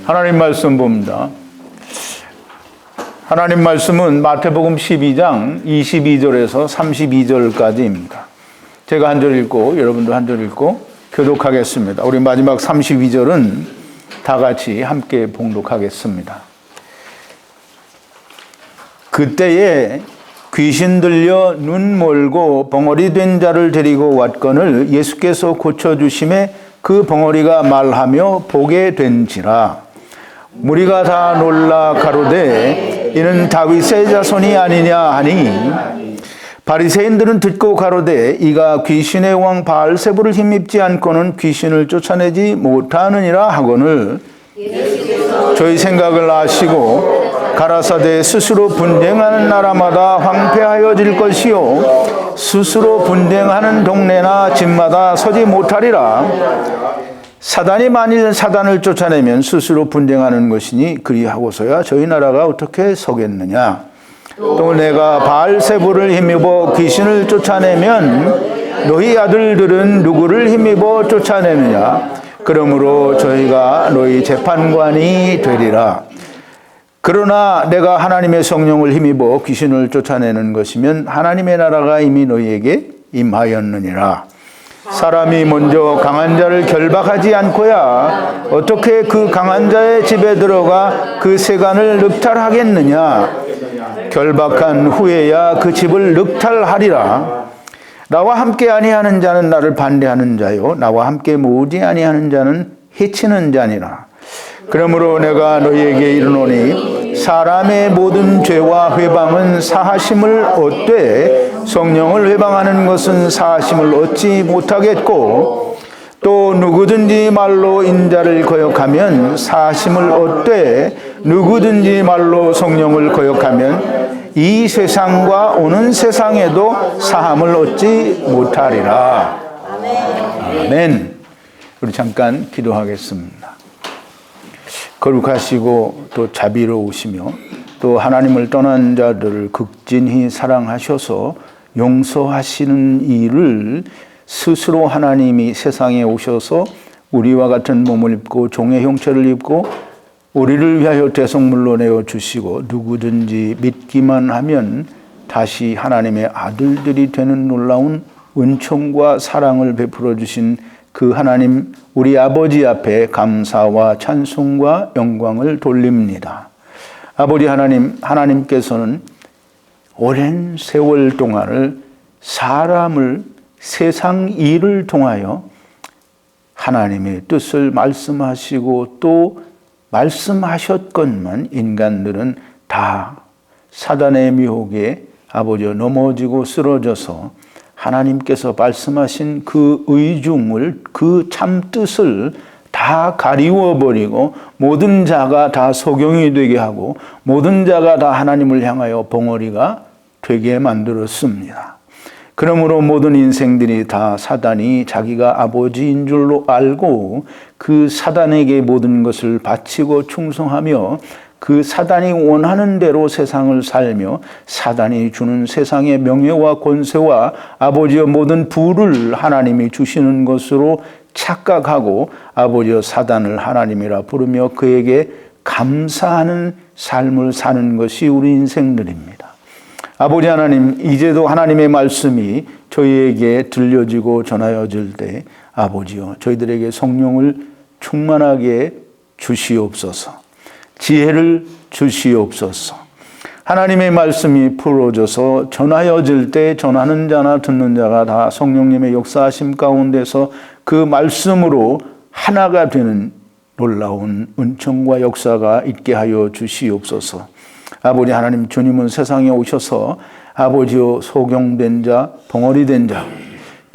하나님 말씀 봅니다. 하나님 말씀은 마태복음 12장 22절에서 32절까지입니다. 제가 한 절 읽고 여러분도 한 절 읽고 교독하겠습니다. 우리 마지막 32절은 다 같이 함께 봉독하겠습니다. 그때에 귀신 들려 눈 멀고 벙어리 된 자를 데리고 왔거늘 예수께서 고쳐주심에 그 벙어리가 말하며 보게 된지라. 무리가 다 놀라 가로되 이는 다윗의 자손이 아니냐 하니, 바리새인들은 듣고 가로되 이가 귀신의 왕 바알세불을 힘입지 않고는 귀신을 쫓아내지 못하느니라 하거늘, 저희 생각을 아시고 가라사대 스스로 분쟁하는 나라마다 황폐하여질 것이요 스스로 분쟁하는 동네나 집마다 서지 못하리라. 사단이 만일 사단을 쫓아내면 스스로 분쟁하는 것이니 그리하고서야 저희 나라가 어떻게 서겠느냐. 또 내가 바알세불을 힘입어 귀신을 쫓아내면 너희 아들들은 누구를 힘입어 쫓아내느냐. 그러므로 저희가 너희 재판관이 되리라. 그러나 내가 하나님의 성령을 힘입어 귀신을 쫓아내는 것이면 하나님의 나라가 이미 너희에게 임하였느니라. 사람이 먼저 강한 자를 결박하지 않고야 어떻게 그 강한 자의 집에 들어가 그 세간을 늑탈하겠느냐. 결박한 후에야 그 집을 늑탈하리라. 나와 함께 아니하는 자는 나를 반대하는 자요 나와 함께 모으지 아니하는 자는 해치는 자니라. 그러므로 내가 너희에게 이르노니 사람의 모든 죄와 회방은 사하심을 얻되 성령을 회방하는 것은 사하심을 얻지 못하겠고, 또 누구든지 말로 인자를 거역하면 사하심을 얻되 누구든지 말로 성령을 거역하면 이 세상과 오는 세상에도 사함을 얻지 못하리라. 아멘. 우리 잠깐 기도하겠습니다. 거룩하시고 또 자비로우시며 또 하나님을 떠난 자들을 극진히 사랑하셔서 용서하시는 일을 스스로 하나님이 세상에 오셔서 우리와 같은 몸을 입고 종의 형체를 입고 우리를 위하여 대속물로 내어주시고 누구든지 믿기만 하면 다시 하나님의 아들들이 되는 놀라운 은총과 사랑을 베풀어 주신 그 하나님 우리 아버지 앞에 감사와 찬송과 영광을 돌립니다. 아버지 하나님, 하나님께서는 오랜 세월 동안을 사람을 세상 일을 통하여 하나님의 뜻을 말씀하시고 또 말씀하셨건만 인간들은 다 사단의 미혹에 아버지 넘어지고 쓰러져서 하나님께서 말씀하신 그 의중을, 그 참뜻을 다 가리워버리고 모든 자가 다 소경이 되게 하고 모든 자가 다 하나님을 향하여 벙어리가 되게 만들었습니다. 그러므로 모든 인생들이 다 사단이 자기가 아버지인 줄로 알고 그 사단에게 모든 것을 바치고 충성하며 그 사단이 원하는 대로 세상을 살며 사단이 주는 세상의 명예와 권세와 아버지의 모든 부를 하나님이 주시는 것으로 착각하고 아버지의 사단을 하나님이라 부르며 그에게 감사하는 삶을 사는 것이 우리 인생들입니다. 아버지 하나님, 이제도 하나님의 말씀이 저희에게 들려지고 전하여질 때 아버지여 저희들에게 성령을 충만하게 주시옵소서. 지혜를 주시옵소서. 하나님의 말씀이 풀어져서 전하여질 때 전하는 자나 듣는 자가 다 성령님의 역사하심 가운데서 그 말씀으로 하나가 되는 놀라운 은총과 역사가 있게 하여 주시옵소서. 아버지 하나님, 주님은 세상에 오셔서 아버지여 소경된 자, 벙어리 된 자,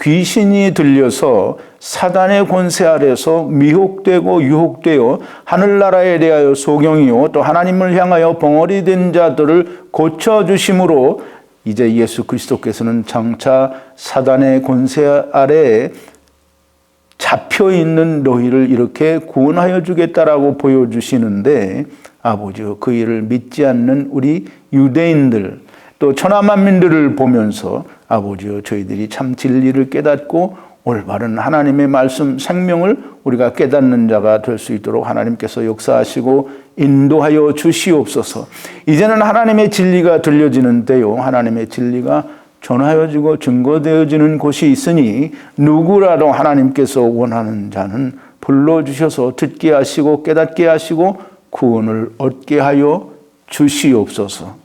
귀신이 들려서 사단의 권세 아래서 미혹되고 유혹되어 하늘나라에 대하여 소경이요 또 하나님을 향하여 벙어리 된 자들을 고쳐주심으로 이제 예수 그리스도께서는 장차 사단의 권세 아래에 잡혀있는 너희를 이렇게 구원하여 주겠다라고 보여주시는데 아버지여 그 일을 믿지 않는 우리 유대인들 또 천하만민들을 보면서 아버지여 저희들이 참 진리를 깨닫고 올바른 하나님의 말씀 생명을 우리가 깨닫는 자가 될 수 있도록 하나님께서 역사하시고 인도하여 주시옵소서. 이제는 하나님의 진리가 들려지는 때요, 하나님의 진리가 전하여지고 증거되어지는 곳이 있으니 누구라도 하나님께서 원하는 자는 불러주셔서 듣게 하시고 깨닫게 하시고 구원을 얻게 하여 주시옵소서.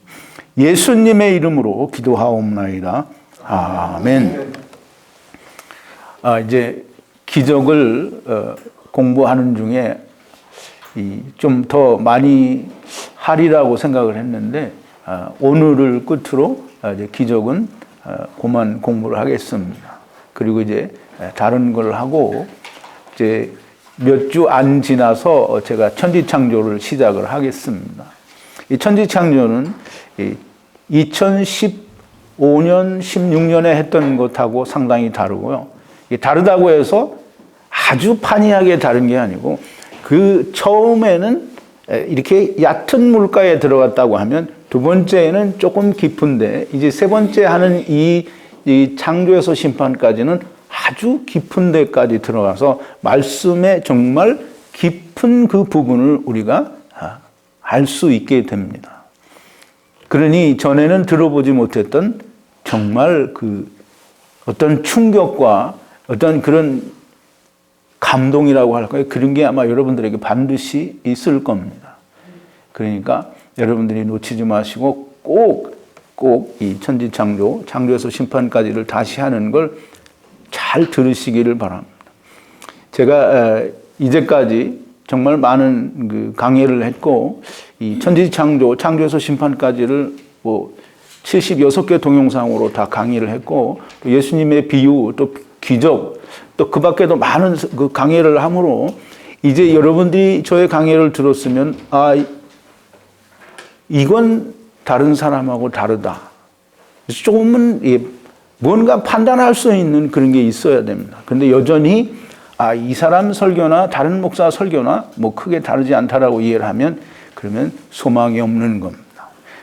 예수님의 이름으로 기도하옵나이다. 아멘. 이제 기적을 공부하는 중에 좀 더 많이 하리라고 생각을 했는데 오늘을 끝으로 이제 기적은 그만 공부를 하겠습니다. 그리고 이제 다른 걸 하고 이제 몇 주 안 지나서 제가 천지창조를 시작을 하겠습니다. 이 천지창조는 2015년, 16년에 했던 것하고 상당히 다르고요. 다르다고 해서 아주 판이하게 다른 게 아니고 그 처음에는 이렇게 얕은 물가에 들어갔다고 하면 두 번째는 조금 깊은데 이제 세 번째 하는 이 창조에서 심판까지는 아주 깊은 데까지 들어가서 말씀의 정말 깊은 그 부분을 우리가 알 수 있게 됩니다. 그러니 전에는 들어보지 못했던 정말 그 어떤 충격과 어떤 그런 감동이라고 할까요? 그런 게 아마 여러분들에게 반드시 있을 겁니다. 그러니까 여러분들이 놓치지 마시고 꼭 이 천지창조, 창조에서 심판까지를 다시 하는 걸 잘 들으시기를 바랍니다. 제가 이제까지 정말 많은 그 강의를 했고, 이 천지창조, 창조에서 심판까지를 76개 동영상으로 다 강의를 했고, 또 예수님의 비유, 또 기적, 또 그 밖에도 많은 그 강의를 함으로 이제 여러분들이 저의 강의를 들었으면, 이건 다른 사람하고 다르다. 조금은 뭔가 판단할 수 있는 그런 게 있어야 됩니다. 그런데 여전히 이 사람 설교나 다른 목사 설교나 뭐 크게 다르지 않다라고 이해를 하면 그러면 소망이 없는 겁니다.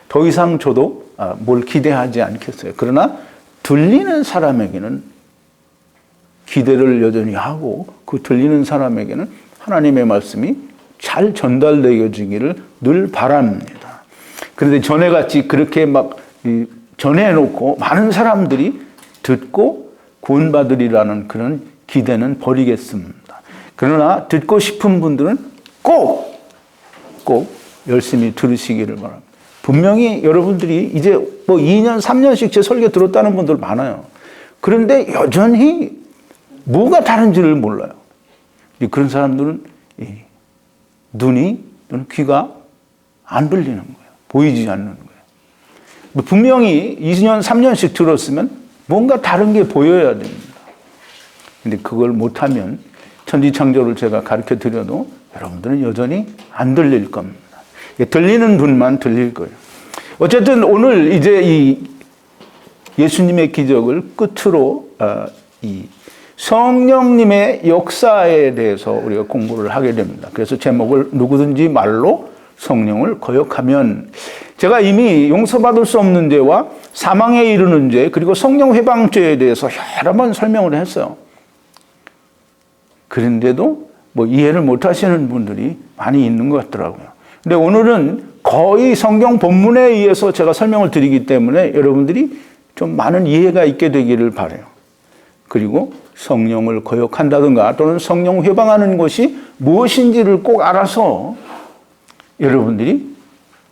더 이상 저도 뭘 기대하지 않겠어요. 그러나 들리는 사람에게는 기대를 여전히 하고 그 들리는 사람에게는 하나님의 말씀이 잘 전달되어지기를 늘 바랍니다. 그런데 전에같이 그렇게 막 전해놓고 많은 사람들이 듣고 구원받으리라는 그런 기대는 버리겠습니다. 그러나 듣고 싶은 분들은 꼭 열심히 들으시기를 바랍니다. 분명히 여러분들이 이제 2년, 3년씩 제 설교 들었다는 분들 많아요. 그런데 여전히 뭐가 다른지를 몰라요. 그런 사람들은 눈이 또는 귀가 안 들리는 거예요. 보이지 않는 거예요. 분명히 2년, 3년씩 들었으면 뭔가 다른 게 보여야 됩니다. 근데 그걸 못하면 천지창조를 제가 가르쳐 드려도 여러분들은 여전히 안 들릴 겁니다. 들리는 분만 들릴 거예요. 어쨌든 오늘 이제 이 예수님의 기적을 끝으로 이 성령님의 역사에 대해서 우리가 공부를 하게 됩니다. 그래서 제목을 누구든지 말로 성령을 거역하면, 제가 이미 용서받을 수 없는 죄와 사망에 이르는 죄 그리고 성령 회방죄에 대해서 여러 번 설명을 했어요. 그런데도 이해를 못 하시는 분들이 많이 있는 것 같더라고요. 근데 오늘은 거의 성경 본문에 의해서 제가 설명을 드리기 때문에 여러분들이 좀 많은 이해가 있게 되기를 바라요. 그리고 성령을 거역한다든가 또는 성령 회방하는 것이 무엇인지를 꼭 알아서 여러분들이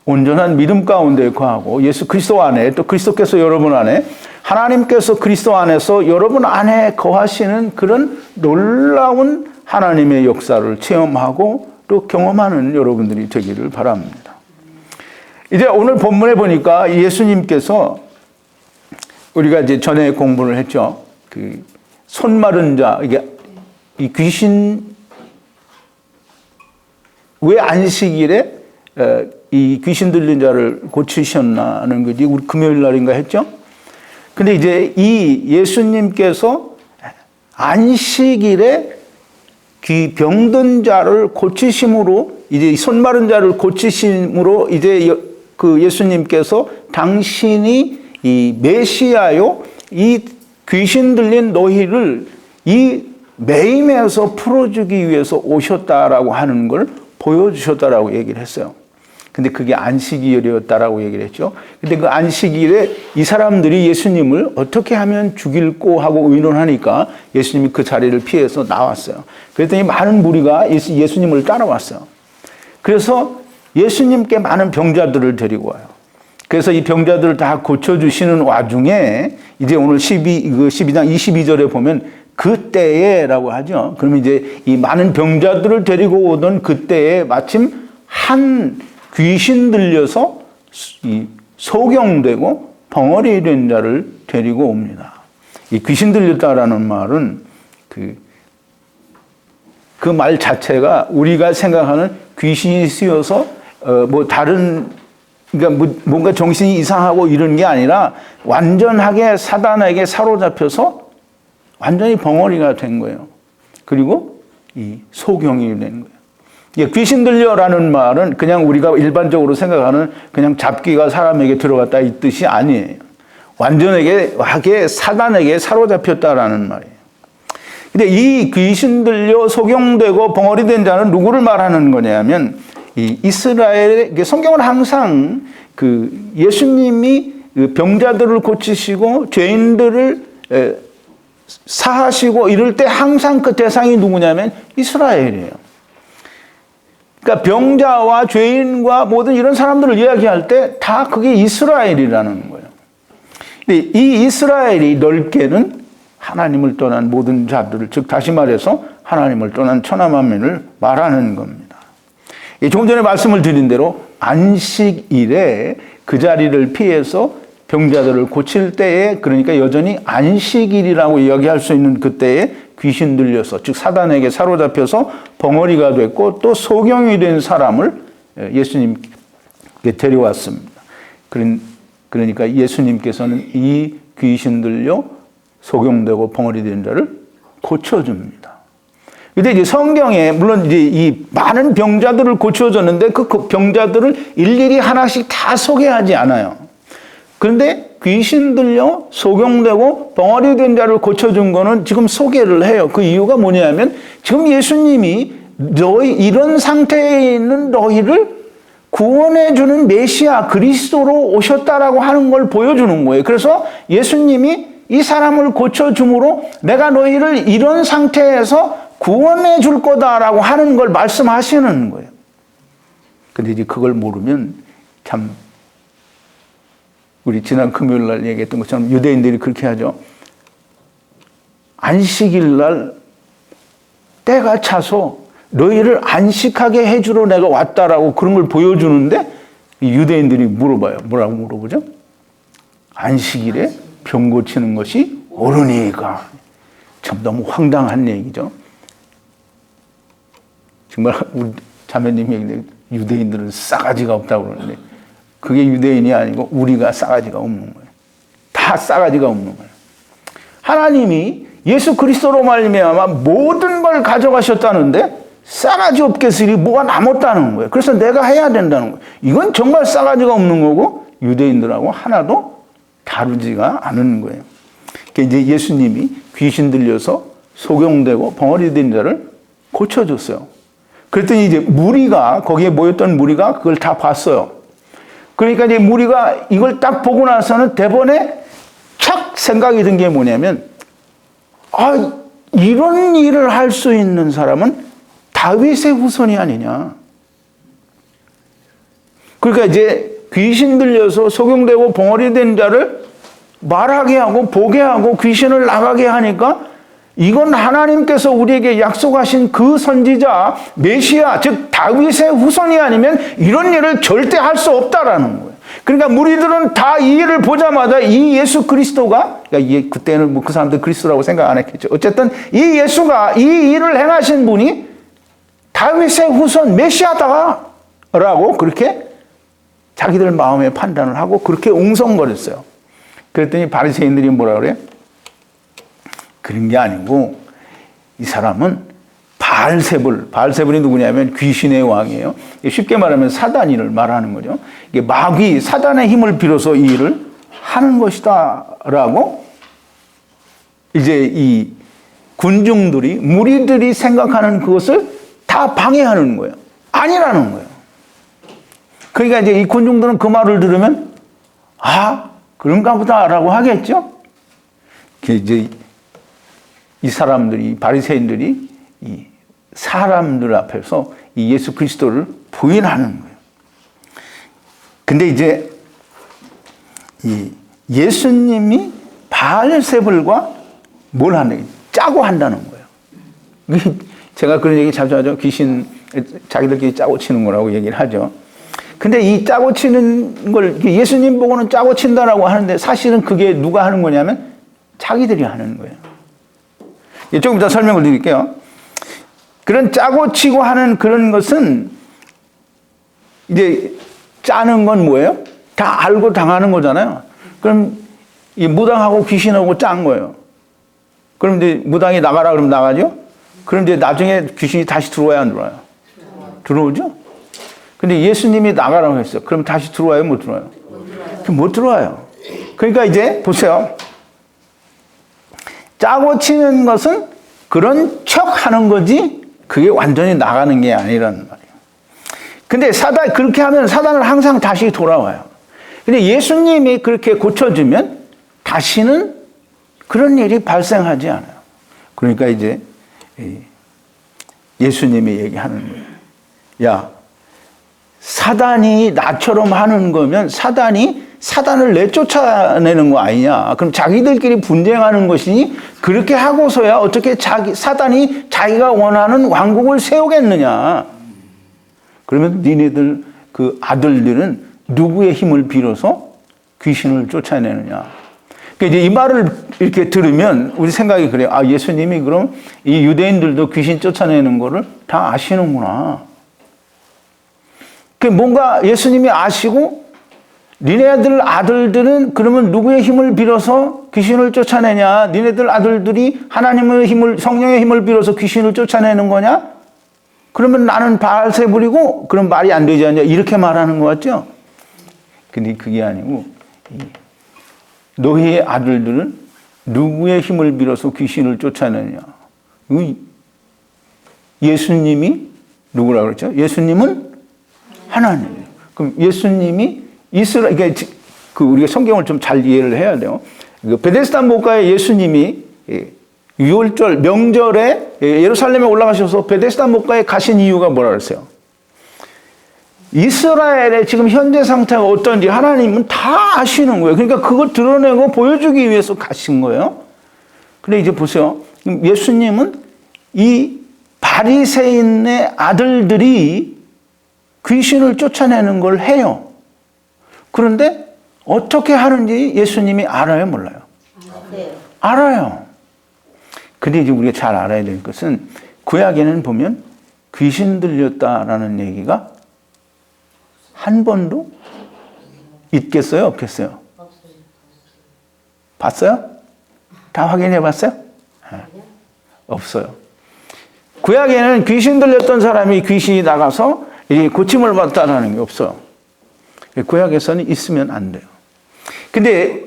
온전한 믿음 가운데 거하고 예수 그리스도 안에, 또 그리스도께서 여러분 안에, 하나님께서 그리스도 안에서 여러분 안에 거하시는 그런 놀라운 하나님의 역사를 체험하고 또 경험하는 여러분들이 되기를 바랍니다. 이제 오늘 본문에 보니까 예수님께서, 우리가 이제 전에 공부를 했죠. 그 손 마른 자, 이게 이 귀신, 왜 안식일에 이 귀신 들린 자를 고치셨나는 거지. 우리 금요일 날인가 했죠? 근데 이제 이 예수님께서 안식일에 귀 병든 자를 고치심으로, 이제 손 마른 자를 고치심으로 이제 그 예수님께서 당신이 이 메시아요, 이 귀신 들린 너희를 이 매임에서 풀어주기 위해서 오셨다라고 하는 걸 보여주셨다라고 얘기를 했어요. 근데 그게 안식일이었다라고 얘기를 했죠. 근데 그 안식일에 이 사람들이 예수님을 어떻게 하면 죽일고 하고 의논하니까 예수님이 그 자리를 피해서 나왔어요. 그랬더니 많은 무리가 예수님을 따라왔어요. 그래서 예수님께 많은 병자들을 데리고 와요. 그래서 이 병자들을 다 고쳐주시는 와중에 이제 오늘 12장 22절에 보면 그때에라고 하죠. 그러면 이제 이 많은 병자들을 데리고 오던 그때에 마침 한 귀신 들려서 이 소경되고 벙어리 된 자를 데리고 옵니다. 이 귀신 들렸다라는 말은 그 말 자체가 우리가 생각하는 귀신이 쓰여서 뭐 다른 그러니까 뭔가 정신이 이상하고 이런 게 아니라 완전하게 사단에게 사로잡혀서 완전히 벙어리가 된 거예요. 그리고 이 소경이 된 거예요. 귀신 들려라는 말은 그냥 우리가 일반적으로 생각하는 그냥 잡귀가 사람에게 들어갔다 이 뜻이 아니에요. 완전하게 사단에게 사로잡혔다라는 말이에요. 근데 이 귀신 들려 소경되고 벙어리 된 자는 누구를 말하는 거냐면 이 이스라엘 성경은 항상 그 예수님이 병자들을 고치시고 죄인들을 사하시고 이럴 때 항상 그 대상이 누구냐면 이스라엘이에요. 그러니까 병자와 죄인과 모든 이런 사람들을 이야기할 때 다 그게 이스라엘이라는 거예요. 근데 이 이스라엘이 넓게는 하나님을 떠난 모든 자들을, 즉 다시 말해서 하나님을 떠난 천하만민을 말하는 겁니다. 조금 전에 말씀을 드린 대로 안식일에 그 자리를 피해서 병자들을 고칠 때에, 그러니까 여전히 안식일이라고 이야기할 수 있는 그때에 귀신 들려서, 즉 사단에게 사로잡혀서 벙어리가 됐고 또 소경이 된 사람을 예수님께 데려왔습니다. 그러니까 예수님께서는 이 귀신 들려 소경되고 벙어리 된 자를 고쳐줍니다. 근데 이제 성경에 물론 이제 이 많은 병자들을 고쳐줬는데 그 병자들을 일일이 하나씩 다 소개하지 않아요. 그런데 귀신 들려 소경되고 벙어리 된 자를 고쳐준 거는 지금 소개를 해요. 그 이유가 뭐냐면 지금 예수님이 이런 상태에 있는 너희를 구원해주는 메시아 그리스도로 오셨다라고 하는 걸 보여주는 거예요. 그래서 예수님이 이 사람을 고쳐줌으로 내가 너희를 이런 상태에서 구원해 줄 거다라고 하는 걸 말씀하시는 거예요. 근데 이제 그걸 모르면 참 우리 지난 금요일 날 얘기했던 것처럼 유대인들이 그렇게 하죠. 안식일 날 때가 차서 너희를 안식하게 해주러 내가 왔다라고 그런 걸 보여주는데 유대인들이 물어봐요. 뭐라고 물어보죠? 안식일에 병 고치는 것이 옳으니까. 참 너무 황당한 얘기죠. 정말 우리 자매님이 얘기하는데 유대인들은 싸가지가 없다고 그러는데 그게 유대인이 아니고 우리가 싸가지가 없는 거예요. 다 싸가지가 없는 거예요. 하나님이 예수 그리스도로 말미암아 모든 걸 가져가셨다는데 싸가지 없겠으니 뭐가 남았다는 거예요. 그래서 내가 해야 된다는 거예요. 이건 정말 싸가지가 없는 거고 유대인들하고 하나도 다르지가 않은 거예요. 그러니까 이제 예수님이 귀신 들려서 소경되고 벙어리 된 자를 고쳐줬어요. 그랬더니 이제 무리가, 거기에 모였던 무리가 그걸 다 봤어요. 그러니까 이제 무리가 이걸 딱 보고 나서는 대번에 착 생각이 든 게 뭐냐면, 이런 일을 할 수 있는 사람은 다윗의 후손이 아니냐. 그러니까 이제 귀신 들려서 소경되고 벙어리 된 자를 말하게 하고 보게 하고 귀신을 나가게 하니까 이건 하나님께서 우리에게 약속하신 그 선지자 메시아, 즉 다윗의 후손이 아니면 이런 일을 절대 할 수 없다라는 거예요. 그러니까 무리들은 다 이 일을 보자마자 이 예수 그리스도가, 그러니까 그때는 뭐 그 사람들 그리스도라고 생각 안 했겠죠. 어쨌든 이 예수가 이 일을 행하신 분이 다윗의 후손 메시아다라고 그렇게 자기들 마음의 판단을 하고 그렇게 웅성거렸어요. 그랬더니 바리새인들이 뭐라 그래요? 그런 게 아니고 이 사람은 바알세불이 누구냐면 귀신의 왕이에요. 쉽게 말하면 사단이를 말하는 거죠. 이게 마귀, 사단의 힘을 빌어서 이 일을 하는 것이다라고 이제 이 군중들이, 무리들이 생각하는 그것을 다 방해하는 거예요. 아니라는 거예요. 그러니까 이제 이 군중들은 그 말을 들으면, 아, 그런가 보다라고 하겠죠? 이제 이 사람들이, 바리새인들이 이 사람들 앞에서 이 예수 그리스도를 부인하는 거예요. 근데 이제 이 예수님이 바알세불과 뭘 하는 거예요? 짜고 한다는 거예요. 제가 그런 얘기 자주 하죠. 귀신 자기들끼리 짜고 치는 거라고 얘기를 하죠. 근데 이 짜고 치는 걸 예수님 보고는 짜고 친다라고 하는데 사실은 그게 누가 하는 거냐면 자기들이 하는 거예요. 조금 이따 설명을 드릴게요. 그런 짜고 치고 하는 그런 것은 이제 짜는 건 뭐예요? 다 알고 당하는 거잖아요. 그럼 이 무당하고 귀신하고 짠 거예요. 그럼 이제 무당이 나가라 그러면 나가죠? 그럼 이제 나중에 귀신이 다시 들어와야 안 들어와요? 들어오죠? 근데 예수님이 나가라고 했어요. 그럼 다시 들어와요? 못 들어와요? 못 들어와요. 그러니까 이제 보세요. 짜고 치는 것은 그런 척 하는 거지 그게 완전히 나가는 게 아니라는 말이에요. 근데 그렇게 하면 사단은 항상 다시 돌아와요. 근데 예수님이 그렇게 고쳐주면 다시는 그런 일이 발생하지 않아요. 그러니까 이제 예수님이 얘기하는 거예요. 야, 사단이 나처럼 하는 거면 사단을 내쫓아내는 거 아니냐. 그럼 자기들끼리 분쟁하는 것이니 그렇게 하고서야 어떻게 사단이 자기가 원하는 왕국을 세우겠느냐. 그러면 니네들 그 아들들은 누구의 힘을 빌어서 귀신을 쫓아내느냐. 그러니까 이제 이 말을 이렇게 들으면 우리 생각이 그래요. 아, 예수님이 그럼 이 유대인들도 귀신 쫓아내는 거를 다 아시는구나. 뭔가 예수님이 아시고 니네들 아들들은 그러면 누구의 힘을 빌어서 귀신을 쫓아내냐? 니네들 아들들이 하나님의 힘을, 성령의 힘을 빌어서 귀신을 쫓아내는 거냐? 그러면 나는 바알세불이고 그럼 말이 안 되지 않냐? 이렇게 말하는 것 같죠? 근데 그게 아니고 너희의 아들들은 누구의 힘을 빌어서 귀신을 쫓아내냐? 예수님이 누구라고 그랬죠? 예수님은 하나님. 그럼 예수님이 그러니까 우리가 성경을 좀 잘 이해를 해야 돼요. 베데스다 목가에 예수님이 6월절 명절에 예루살렘에 올라가셔서 베데스다 목가에 가신 이유가 뭐라 그랬어요? 이스라엘의 지금 현재 상태가 어떤지 하나님은 다 아시는 거예요. 그러니까 그걸 드러내고 보여주기 위해서 가신 거예요. 근데 이제 보세요. 예수님은 이 바리새인의 아들들이 귀신을 쫓아내는 걸 해요. 그런데 어떻게 하는지 예수님이 알아요, 몰라요? 알아요. 근데 이제 우리가 잘 알아야 될 것은 구약에는 보면 귀신 들렸다라는 얘기가 한 번도 있겠어요, 없겠어요? 봤어요? 다 확인해 봤어요? 없어요. 구약에는 귀신 들렸던 사람이 귀신이 나가서 고침을 받았다는 게 없어요. 구약에서는 있으면 안 돼요. 근데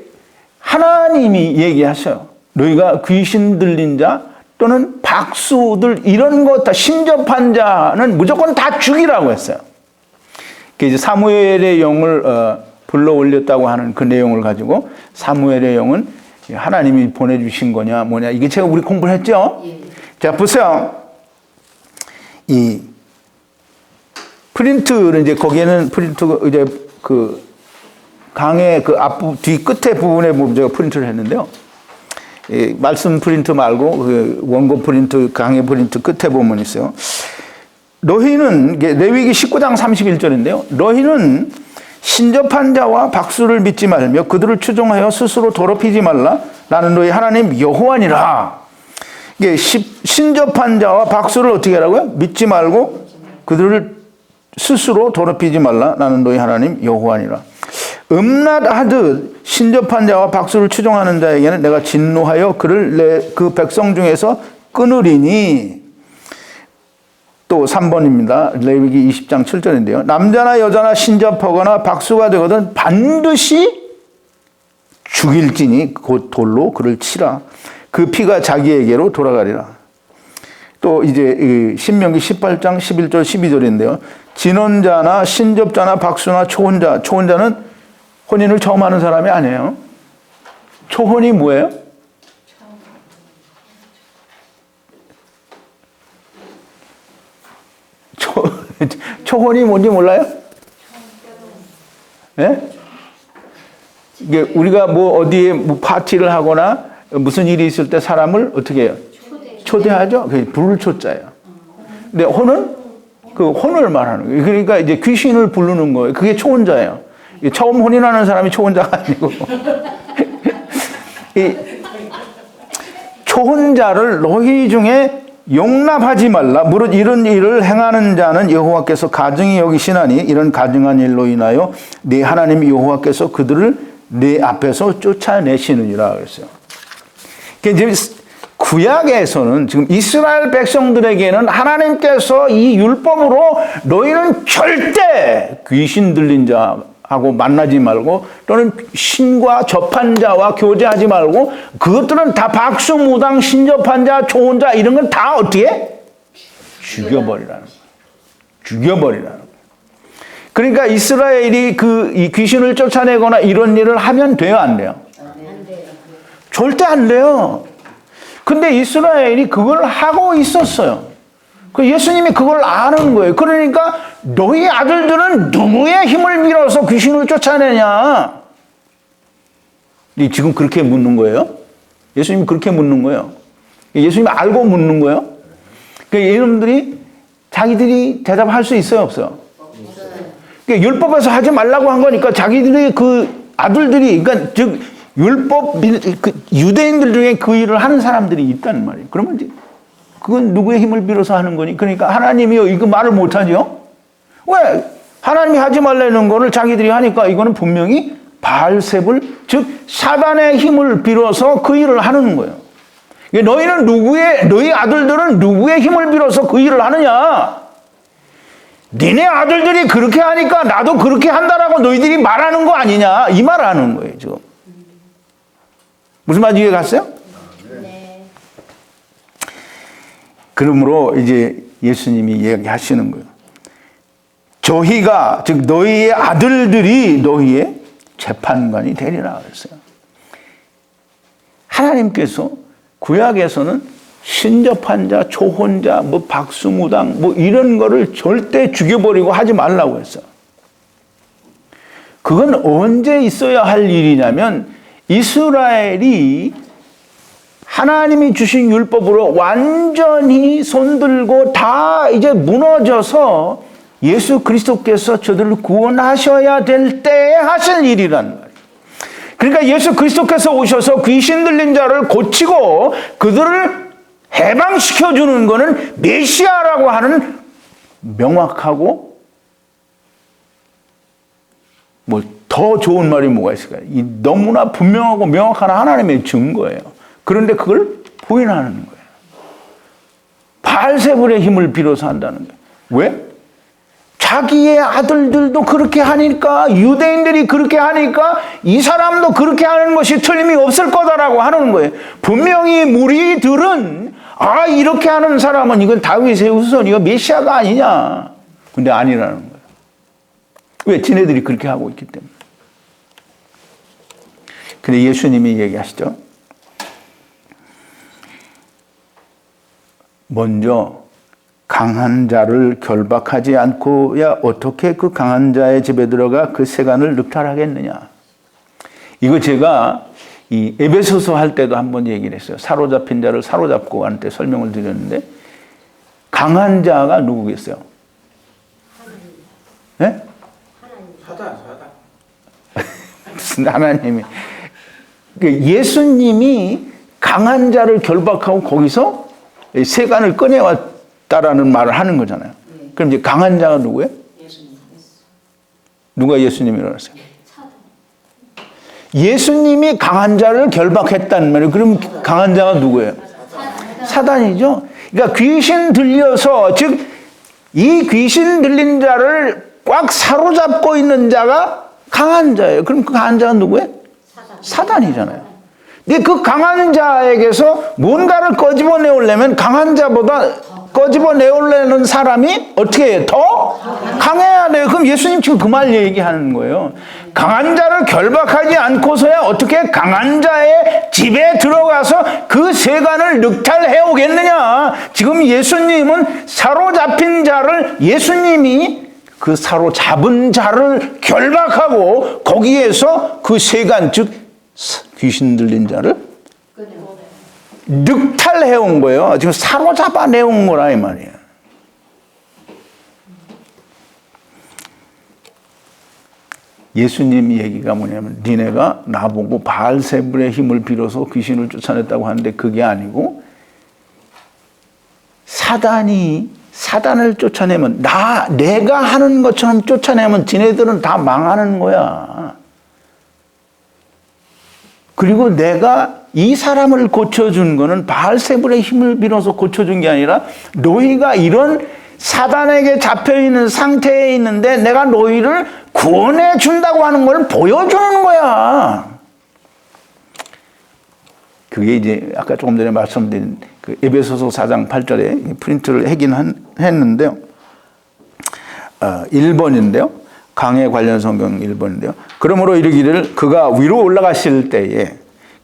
하나님이 얘기하셔요. 너희가 귀신 들린 자 또는 박수들 이런 거 다 신접한 자는 무조건 다 죽이라고 했어요. 이제 사무엘의 영을 불러 올렸다고 하는 그 내용을 가지고 사무엘의 영은 하나님이 보내주신 거냐 뭐냐 이게 제가 우리 공부를 했죠. 자 보세요. 이 프린트를 이제 거기에는 프린트 이제 그 강의 그 뒤 끝에 부분에 보면 제가 프린트를 했는데요. 말씀 프린트 말고 그 원고 프린트 강의 프린트 끝에 보면 있어요. 너희는 레위기 19장 31절인데요. 너희는 신접한 자와 박수를 믿지 말며 그들을 추종하여 스스로 더럽히지 말라. 나는 너희 하나님 여호와니라. 이게 신접한 자와 박수를 어떻게 하라고요? 믿지 말고 그들을 스스로 더럽히지 말라. 나는 너희 하나님 여호와니라. 음란하듯 신접한 자와 박수를 추종하는 자에게는 내가 진노하여 그를 그 백성 중에서 끊으리니. 또 3번입니다. 레위기 20장 7절인데요. 남자나 여자나 신접하거나 박수가 되거든 반드시 죽일지니 곧 돌로 그를 치라. 그 피가 자기에게로 돌아가리라. 또 이제 신명기 18장 11절 12절인데요. 진혼자나 신접자나 박수나 초혼자, 초혼자는 혼인을 처음 하는 사람이 아니에요. 초혼이 뭐예요? 초혼이 뭔지 몰라요? 예? 이게 우리가 뭐 어디에 뭐 파티를 하거나 무슨 일이 있을 때 사람을 어떻게 해요? 초대하죠? 그게 불을 초자예요. 근데 혼은 그 혼을 말하는 거예요. 그러니까 이제 귀신을 부르는 거예요. 그게 초혼자예요. 처음 혼인하는 사람이 초혼자가 아니고. 이 초혼자를 너희 중에 용납하지 말라. 무릇 이런 일을 행하는 자는 여호와께서 가증히 여기시나니 이런 가증한 일로 인하여 네 하나님 여호와께서 그들을 네 앞에서 쫓아내시느니라 그랬어요. 그러니까 구약에서는 지금 이스라엘 백성들에게는 하나님께서 이 율법으로 너희는 절대 귀신 들린 자하고 만나지 말고 또는 신과 접한 자와 교제하지 말고 그것들은 다 박수무당, 신접한 자, 초혼자 이런 건 다 어떻게? 죽여버리라는 거예요. 죽여버리라는 거예요. 그러니까 이스라엘이 이 귀신을 쫓아내거나 이런 일을 하면 돼요, 안 돼요? 안 돼요. 절대 안 돼요. 근데 이스라엘이 그걸 하고 있었어요. 그 예수님이 그걸 아는 거예요. 그러니까 너희 아들들은 누구의 힘을 빌어서 귀신을 쫓아내냐? 지금 그렇게 묻는 거예요. 예수님이 그렇게 묻는 거예요. 예수님이 알고 묻는 거예요. 그러니까 이놈들이 자기들이 대답할 수 있어요, 없어요? 그러니까 율법에서 하지 말라고 한 거니까 자기들이 그 아들들이 그러니까 즉 율법 유대인들 중에 그 일을 하는 사람들이 있단 말이에요. 그러면 이제 그건 누구의 힘을 빌어서 하는 거니? 그러니까 하나님이요 이거 말을 못 하죠. 왜? 하나님이 하지 말라는 거를 자기들이 하니까 이거는 분명히 바알세불 즉 사단의 힘을 빌어서 그 일을 하는 거예요. 너희는 너희 아들들은 누구의 힘을 빌어서 그 일을 하느냐? 니네 아들들이 그렇게 하니까 나도 그렇게 한다라고 너희들이 말하는 거 아니냐? 이 말 하는 거예요 지금. 무슨 말 이해 갔어요? 네. 그러므로 이제 예수님이 이야기하시는 거예요. 저희가 즉 너희의 아들들이 너희의 재판관이 되리라 그랬어요. 하나님께서 구약에서는 신접한 자, 초혼자, 뭐 박수무당 뭐 이런 거를 절대 죽여버리고 하지 말라고 했어요. 그건 언제 있어야 할 일이냐면 이스라엘이 하나님이 주신 율법으로 완전히 손들고 다 이제 무너져서 예수 그리스도께서 저들을 구원하셔야 될 때에 하실 일이란 말이에요. 그러니까 예수 그리스도께서 오셔서 귀신 들린 자를 고치고 그들을 해방시켜주는 것은 메시아라고 하는 명확하고 더 좋은 말이 뭐가 있을까요? 이 너무나 분명하고 명확한 하나님의 증거예요. 그런데 그걸 부인하는 거예요. 바알세불의 힘을 빌어서 한다는 거예요. 왜? 자기의 아들들도 그렇게 하니까 유대인들이 그렇게 하니까 이 사람도 그렇게 하는 것이 틀림이 없을 거다라고 하는 거예요. 분명히 무리들은 이렇게 하는 사람은 이건 다윗의 후손, 이거 메시아가 아니냐. 근데 아니라는 거예요. 왜? 지네들이 그렇게 하고 있기 때문에. 근데 예수님이 얘기하시죠. 먼저 강한 자를 결박하지 않고야 어떻게 그 강한 자의 집에 들어가 그 세간을 늑탈하겠느냐. 이거 제가 이 에베소서 할 때도 한번 얘기를 했어요. 사로잡힌 자를 사로잡고 하는 때 설명을 드렸는데 강한 자가 누구겠어요? 네? 사단. 무슨 하나님이. 예수님이 강한 자를 결박하고 거기서 세간을 꺼내왔다라는 말을 하는 거잖아요. 그럼 이제 강한 자가 누구예요? 누가 예수님이라고 했어요? 예수님이 강한 자를 결박했단 말이에요. 그럼 강한 자가 누구예요? 사단이죠. 그러니까 귀신 들려서 즉 이 귀신 들린 자를 꽉 사로잡고 있는 자가 강한 자예요. 그럼 그 강한 자가 누구예요? 사단이잖아요. 근데 그 강한 자에게서 뭔가를 꺼집어내려면 강한 자보다 꺼집어내려는 사람이 어떻게 해요? 더 강해야 돼요. 그럼 예수님 지금 그 말 얘기하는 거예요. 강한 자를 결박하지 않고서야 어떻게 강한 자의 집에 들어가서 그 세간을 늑탈해 오겠느냐. 지금 예수님은 사로잡힌 자를, 예수님이 그 사로잡은 자를 결박하고 거기에서 그 세간, 즉 귀신 들린 자를 늑탈해 온 거예요. 지금 사로잡아 내온 거라 이 말이에요. 예수님 얘기가 뭐냐면 니네가 나보고 바알세불의 힘을 빌어서 귀신을 쫓아냈다고 하는데 그게 아니고 사단을 쫓아내면 내가 하는 것처럼 쫓아내면 지네들은 다 망하는 거야. 그리고 내가 이 사람을 고쳐준 거는 바알세불의 힘을 빌어서 고쳐준 게 아니라 너희가 이런 사단에게 잡혀있는 상태에 있는데 내가 너희를 구원해 준다고 하는 걸 보여주는 거야. 그게 이제 아까 조금 전에 말씀드린 그 에베소서 4장 8절에 프린트를 했는데요. 1번인데요. 강해 관련 성경 1번인데요. 그러므로 이르기를 그가 위로 올라가실 때에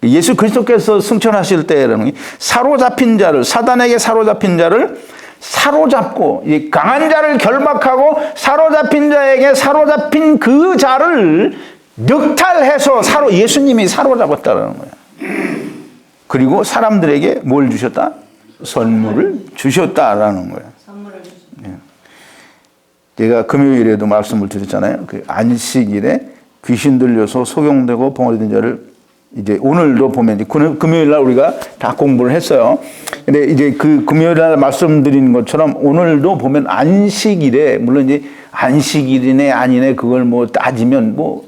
예수 그리스도께서 승천하실 때라는 사로잡힌 자를, 사단에게 사로잡힌 자를 사로잡고 이 강한 자를 결박하고 사로잡힌 자에게 사로잡힌 그 자를 늑탈해서 예수님이 사로잡았다는 거예요. 그리고 사람들에게 뭘 주셨다? 선물을 주셨다라는 거예요. 선물을 주셨다. 제가 금요일에도 말씀을 드렸잖아요. 그 안식일에 귀신 들려서 소경되고 벙어리된 자를 이제 오늘도 보면 금요일 날 우리가 다 공부를 했어요. 근데 이제 그 금요일 날 말씀드린 것처럼 오늘도 보면 안식일에 물론 이제 안식일이네 아니네 그걸 뭐 따지면 뭐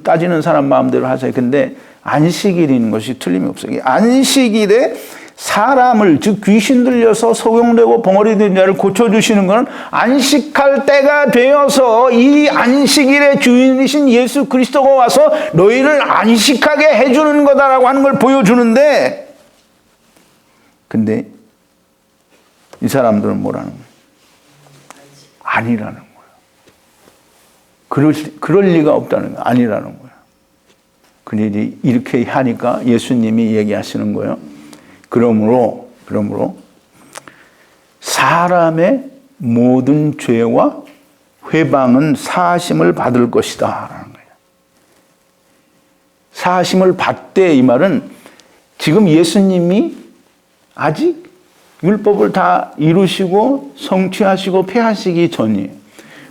따지는 사람 마음대로 하세요. 근데 안식일인 것이 틀림이 없어요. 안식일에 사람을 즉 귀신 들려서 소경되고 벙어리된 자를 고쳐주시는 것은 안식할 때가 되어서 이 안식일의 주인이신 예수 그리스도가 와서 너희를 안식하게 해주는 거다라고 하는 걸 보여주는데 근데 이 사람들은 뭐라는 거예요? 아니라는 거예요. 그럴 리가 없다는 거예요. 아니라는 거예요. 근데 이렇게 하니까 예수님이 얘기하시는 거예요. 그러므로 사람의 모든 죄와 회방은 사하심을 받을 것이다 라는 거예요. 사하심을 받되 이 말은 지금 예수님이 아직 율법을 다 이루시고 성취하시고 폐하시기 전이에요.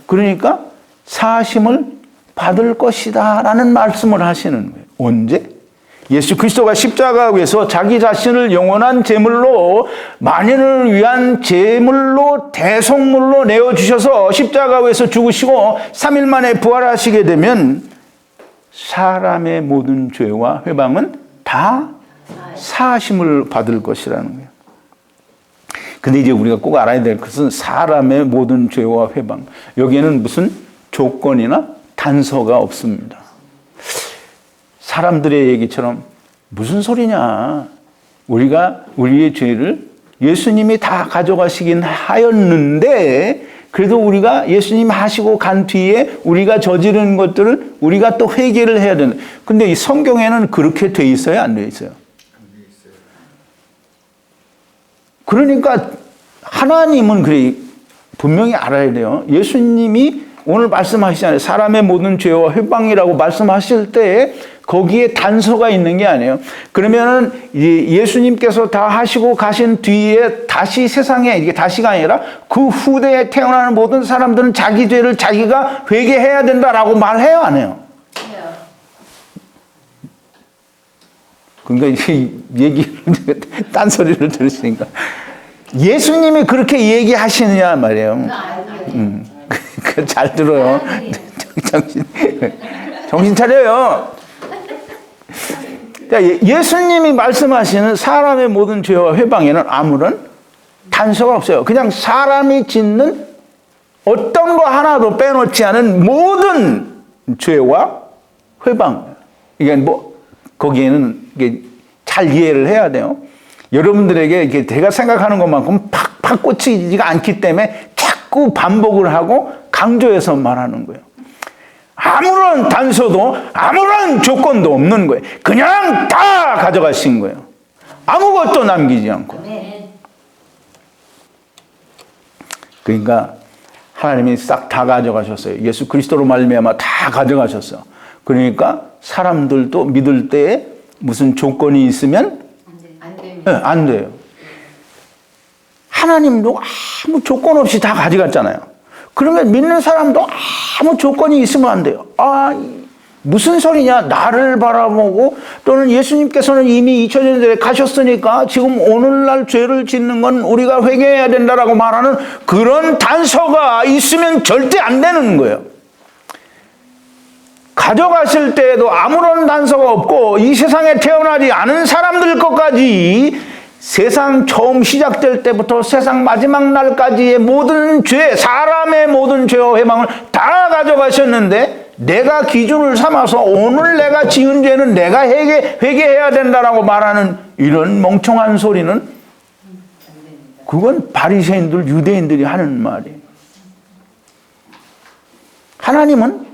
그러니까 사하심을 받을 것이다 라는 말씀을 하시는 거예요. 언제? 예수 그리스도가 십자가에서 자기 자신을 영원한 제물로 만연을 위한 제물로 대속물로 내어주셔서 십자가에서 죽으시고 3일 만에 부활하시게 되면 사람의 모든 죄와 회방은 다 사하심을 받을 것이라는 거예요. 근데 이제 우리가 꼭 알아야 될 것은 사람의 모든 죄와 회방. 여기에는 무슨 조건이나 단서가 없습니다. 사람들의 얘기처럼 무슨 소리냐. 우리가 우리의 죄를 예수님이 다 가져가시긴 하였는데 그래도 우리가 예수님 하시고 간 뒤에 우리가 저지른 것들을 우리가 또 회개를 해야 된다. 근데 이 성경에는 그렇게 돼 있어요? 안 돼 있어요? 그러니까 하나님은 그래 분명히 알아야 돼요. 예수님이 오늘 말씀하시잖아요. 사람의 모든 죄와 회방이라고 말씀하실 때 거기에 단서가 있는 게 아니에요. 그러면은 예수님께서 다 하시고 가신 뒤에 다시 세상에 이게 다시가 아니라 그 후대에 태어나는 모든 사람들은 자기 죄를 자기가 회개해야 된다라고 말해요, 안 해요? 그러니까 이 딴소리를 들으시니까 예수님이 그렇게 얘기하시느냐 말이에요. 잘 들어요. 정신 차려요. 예수님이 말씀하시는 사람의 모든 죄와 회방에는 아무런 단서가 없어요. 그냥 사람이 짓는 어떤 거 하나도 빼놓지 않은 모든 죄와 회방. 이게 뭐 거기에는 이게 잘 이해를 해야 돼요. 여러분들에게 이게 제가 생각하는 것만큼 팍팍 꽂히지가 않기 때문에 자꾸 반복을 하고 강조해서 말하는 거예요. 아무런 단서도 아무런 조건도 없는 거예요. 그냥 다 가져가신 거예요. 아무것도 남기지 않고. 그러니까 하나님이 싹 다 가져가셨어요. 예수 그리스도로 말미암아 다 가져가셨어요. 그러니까 사람들도 믿을 때에 무슨 조건이 있으면 안 돼요. 하나님도 아무 조건 없이 다 가져갔잖아요. 그러면 믿는 사람도 아무 조건이 있으면 안 돼요. 무슨 소리냐? 나를 바라보고 또는 예수님께서는 이미 2000년 전에 가셨으니까 지금 오늘날 죄를 짓는 건 우리가 회개해야 된다라고 말하는 그런 단서가 있으면 절대 안 되는 거예요. 가져가실 때에도 아무런 단서가 없고 이 세상에 태어나지 않은 사람들 것까지 세상 처음 시작될 때부터 세상 마지막 날까지의 모든 죄, 사람의 모든 죄와 회망을 다 가져가셨는데 내가 기준을 삼아서 오늘 내가 지은 죄는 내가 회개해야 된다라고 말하는 이런 멍청한 소리는 그건 바리새인들, 유대인들이 하는 말이에요. 하나님은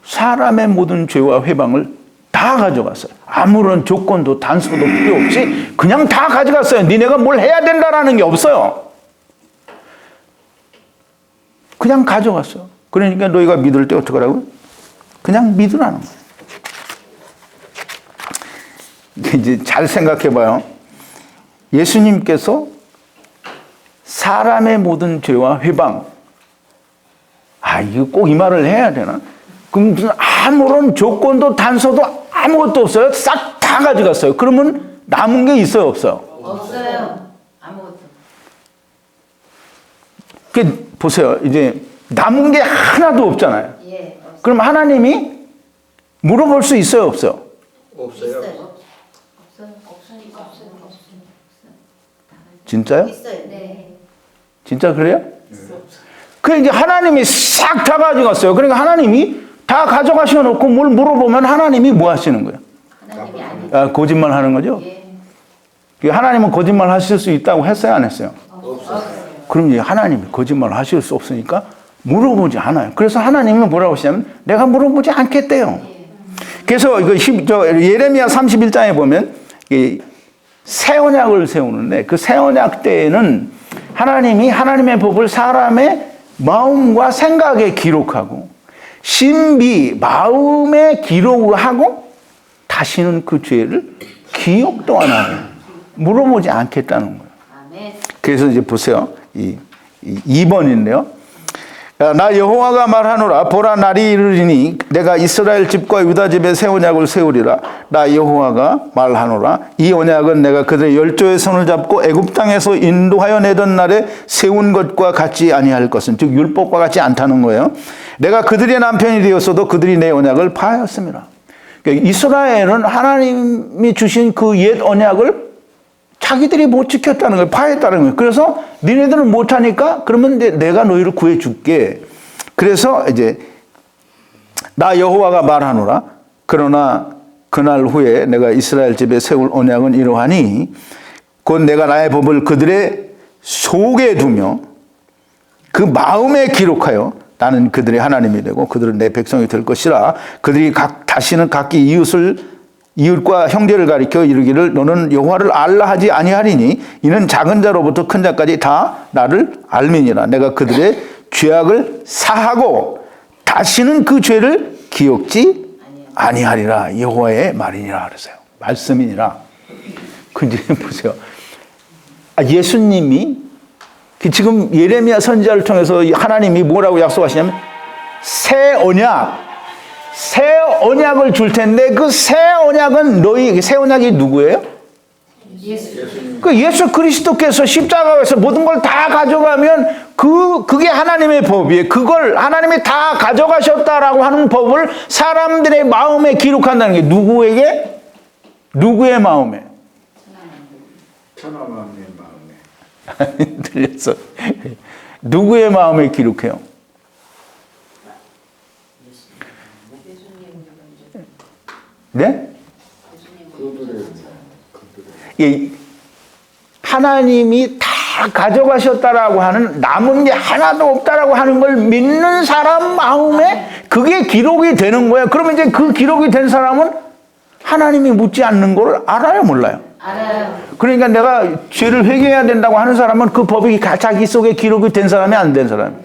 사람의 모든 죄와 회방을 다 가져갔어요. 아무런 조건도 단서도 필요 없이 그냥 다 가져갔어요. 니네가 뭘 해야 된다라는 게 없어요. 그냥 가져갔어요. 그러니까 너희가 믿을 때 어떻게 하라고요? 그냥 믿으라는 거예요. 이제 잘 생각해 봐요. 예수님께서 사람의 모든 죄와 회방, 이거 꼭 이 말을 해야 되나? 그럼 무슨 아무런 조건도 단서도 아무것도 없어요? 싹 다 가져갔어요. 그러면 남은 게 있어요, 없어요? 없어요. 아무것도. 보세요. 이제 남은 게 하나도 없잖아요. 예. 그럼 하나님이 물어볼 수 있어요, 없어요? 없어요. 없으니까 없어요. 진짜요? 있어요. 네. 진짜 그래요? 이제 하나님이 싹 다 가져갔어요. 그러니까 하나님이 다 가져가셔 놓고 뭘 물어보면 하나님이 뭐 하시는 거예요? 하나님이 아니고. 거짓말 하는 거죠? 예. 하나님은 거짓말 하실 수 있다고 했어요, 안 했어요? 없어요. 그럼 이제 하나님이 거짓말 하실 수 없으니까 물어보지 않아요. 그래서 하나님이 뭐라고 하시냐면 내가 물어보지 않겠대요. 그래서 이거 예레미야 31장에 보면 새 언약을 세우는데 그 새 언약 때에는 하나님이 하나님의 법을 사람의 마음과 생각에 기록하고 신비 마음에 기록하고 다시는 그 죄를 기억도 안 하고 물어보지 않겠다는 거예요. 아멘. 그래서 이제 보세요. 2번인데요. 나 여호와가 말하노라. 보라, 날이 이르리니 내가 이스라엘 집과 유다 집에 새 언약을 세우리라. 나 여호와가 말하노라. 이 언약은 내가 그들의 열조의 손을 잡고 애굽 땅에서 인도하여 내던 날에 세운 것과 같지 아니할 것은, 즉 율법과 같지 않다는 거예요. 내가 그들의 남편이 되었어도 그들이 내 언약을 파하였습니다. 그러니까 이스라엘은 하나님이 주신 그 옛 언약을 자기들이 못 지켰다는 거예요. 파했다는 거예요. 그래서 니네들은 못하니까 그러면 내가 너희를 구해줄게. 그래서 이제 나 여호와가 말하노라. 그러나 그날 후에 내가 이스라엘 집에 세울 언약은 이러하니 곧 내가 나의 법을 그들의 속에 두며 그 마음에 기록하여 나는 그들의 하나님이 되고 그들은 내 백성이 될 것이라. 그들이 다시는 각기 이웃과 형제를 가리켜 이르기를 너는 여호와를 알라 하지 아니하리니 이는 작은 자로부터 큰 자까지 다 나를 알미니라. 내가 그들의 죄악을 사하고 다시는 그 죄를 기억지 아니하리라. 여호와의 말이니라 그러세요. 말씀이니라. 근데 보세요. 예수님이 지금 예레미야 선지자를 통해서 하나님이 뭐라고 약속하시냐면 새 언약을 줄 텐데 그 새 언약은 새 언약이 누구예요? 예수 그리스도께서 십자가에서 모든 걸 다 가져가면 그게 하나님의 법이에요. 그걸 하나님이 다 가져가셨다라고 하는 법을 사람들의 마음에 기록한다는 게 누구에게? 누구의 마음에? 천하만의 마음에. 들렸어. 누구의 마음에 기록해요? 네? 하나님이 다 가져가셨다라고 하는, 남은 게 하나도 없다라고 하는 걸 믿는 사람 마음에 그게 기록이 되는 거예요. 그러면 이제 그 기록이 된 사람은 하나님이 묻지 않는 걸 알아요, 몰라요? 알아요. 그러니까 내가 죄를 회개해야 된다고 하는 사람은 그 법이 자기 속에 기록이 된 사람이 안 된 사람.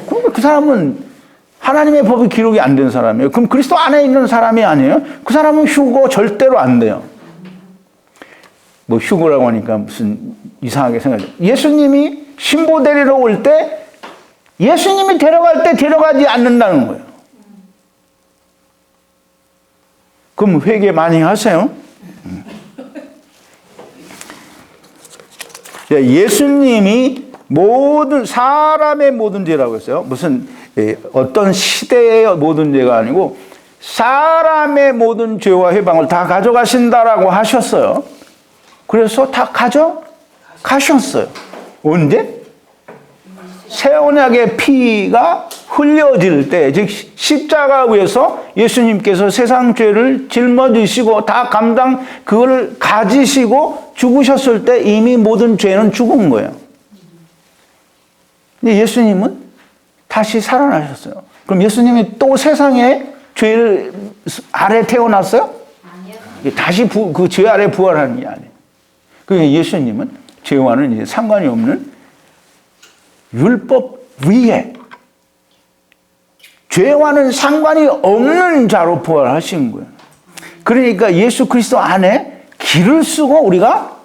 그럼 그 사람은 하나님의 법이 기록이 안 된 사람이에요. 그럼 그리스도 안에 있는 사람이 아니에요? 그 사람은 휴거 절대로 안 돼요. 뭐 휴거라고 하니까 무슨 이상하게 생각해요. 예수님이 신부 데리러 올 때 예수님이 데려갈 때 데려가지 않는다는 거예요. 그럼 회개 많이 하세요. 예수님이 모든 사람의 모든 죄라고 했어요. 무슨 어떤 시대의 모든 죄가 아니고 사람의 모든 죄와 해방을 다 가져가신다라고 하셨어요. 그래서 다 가져가셨어요. 언제? 새 언약의 피가 흘려질 때, 즉 십자가 위에서 예수님께서 세상 죄를 짊어지시고 다 그걸 가지시고 죽으셨을 때 이미 모든 죄는 죽은 거예요. 근데 예수님은 다시 살아나셨어요. 그럼 예수님이 또 세상에 죄를 아래 태어났어요? 아니요. 다시 그 죄 아래 부활하는 게 아니에요. 그러니까 예수님은 죄와는 이제 상관이 없는 율법 위에 죄와는 상관이 없는 자로 부활하신 거예요. 그러니까 예수 그리스도 안에 길을 쓰고 우리가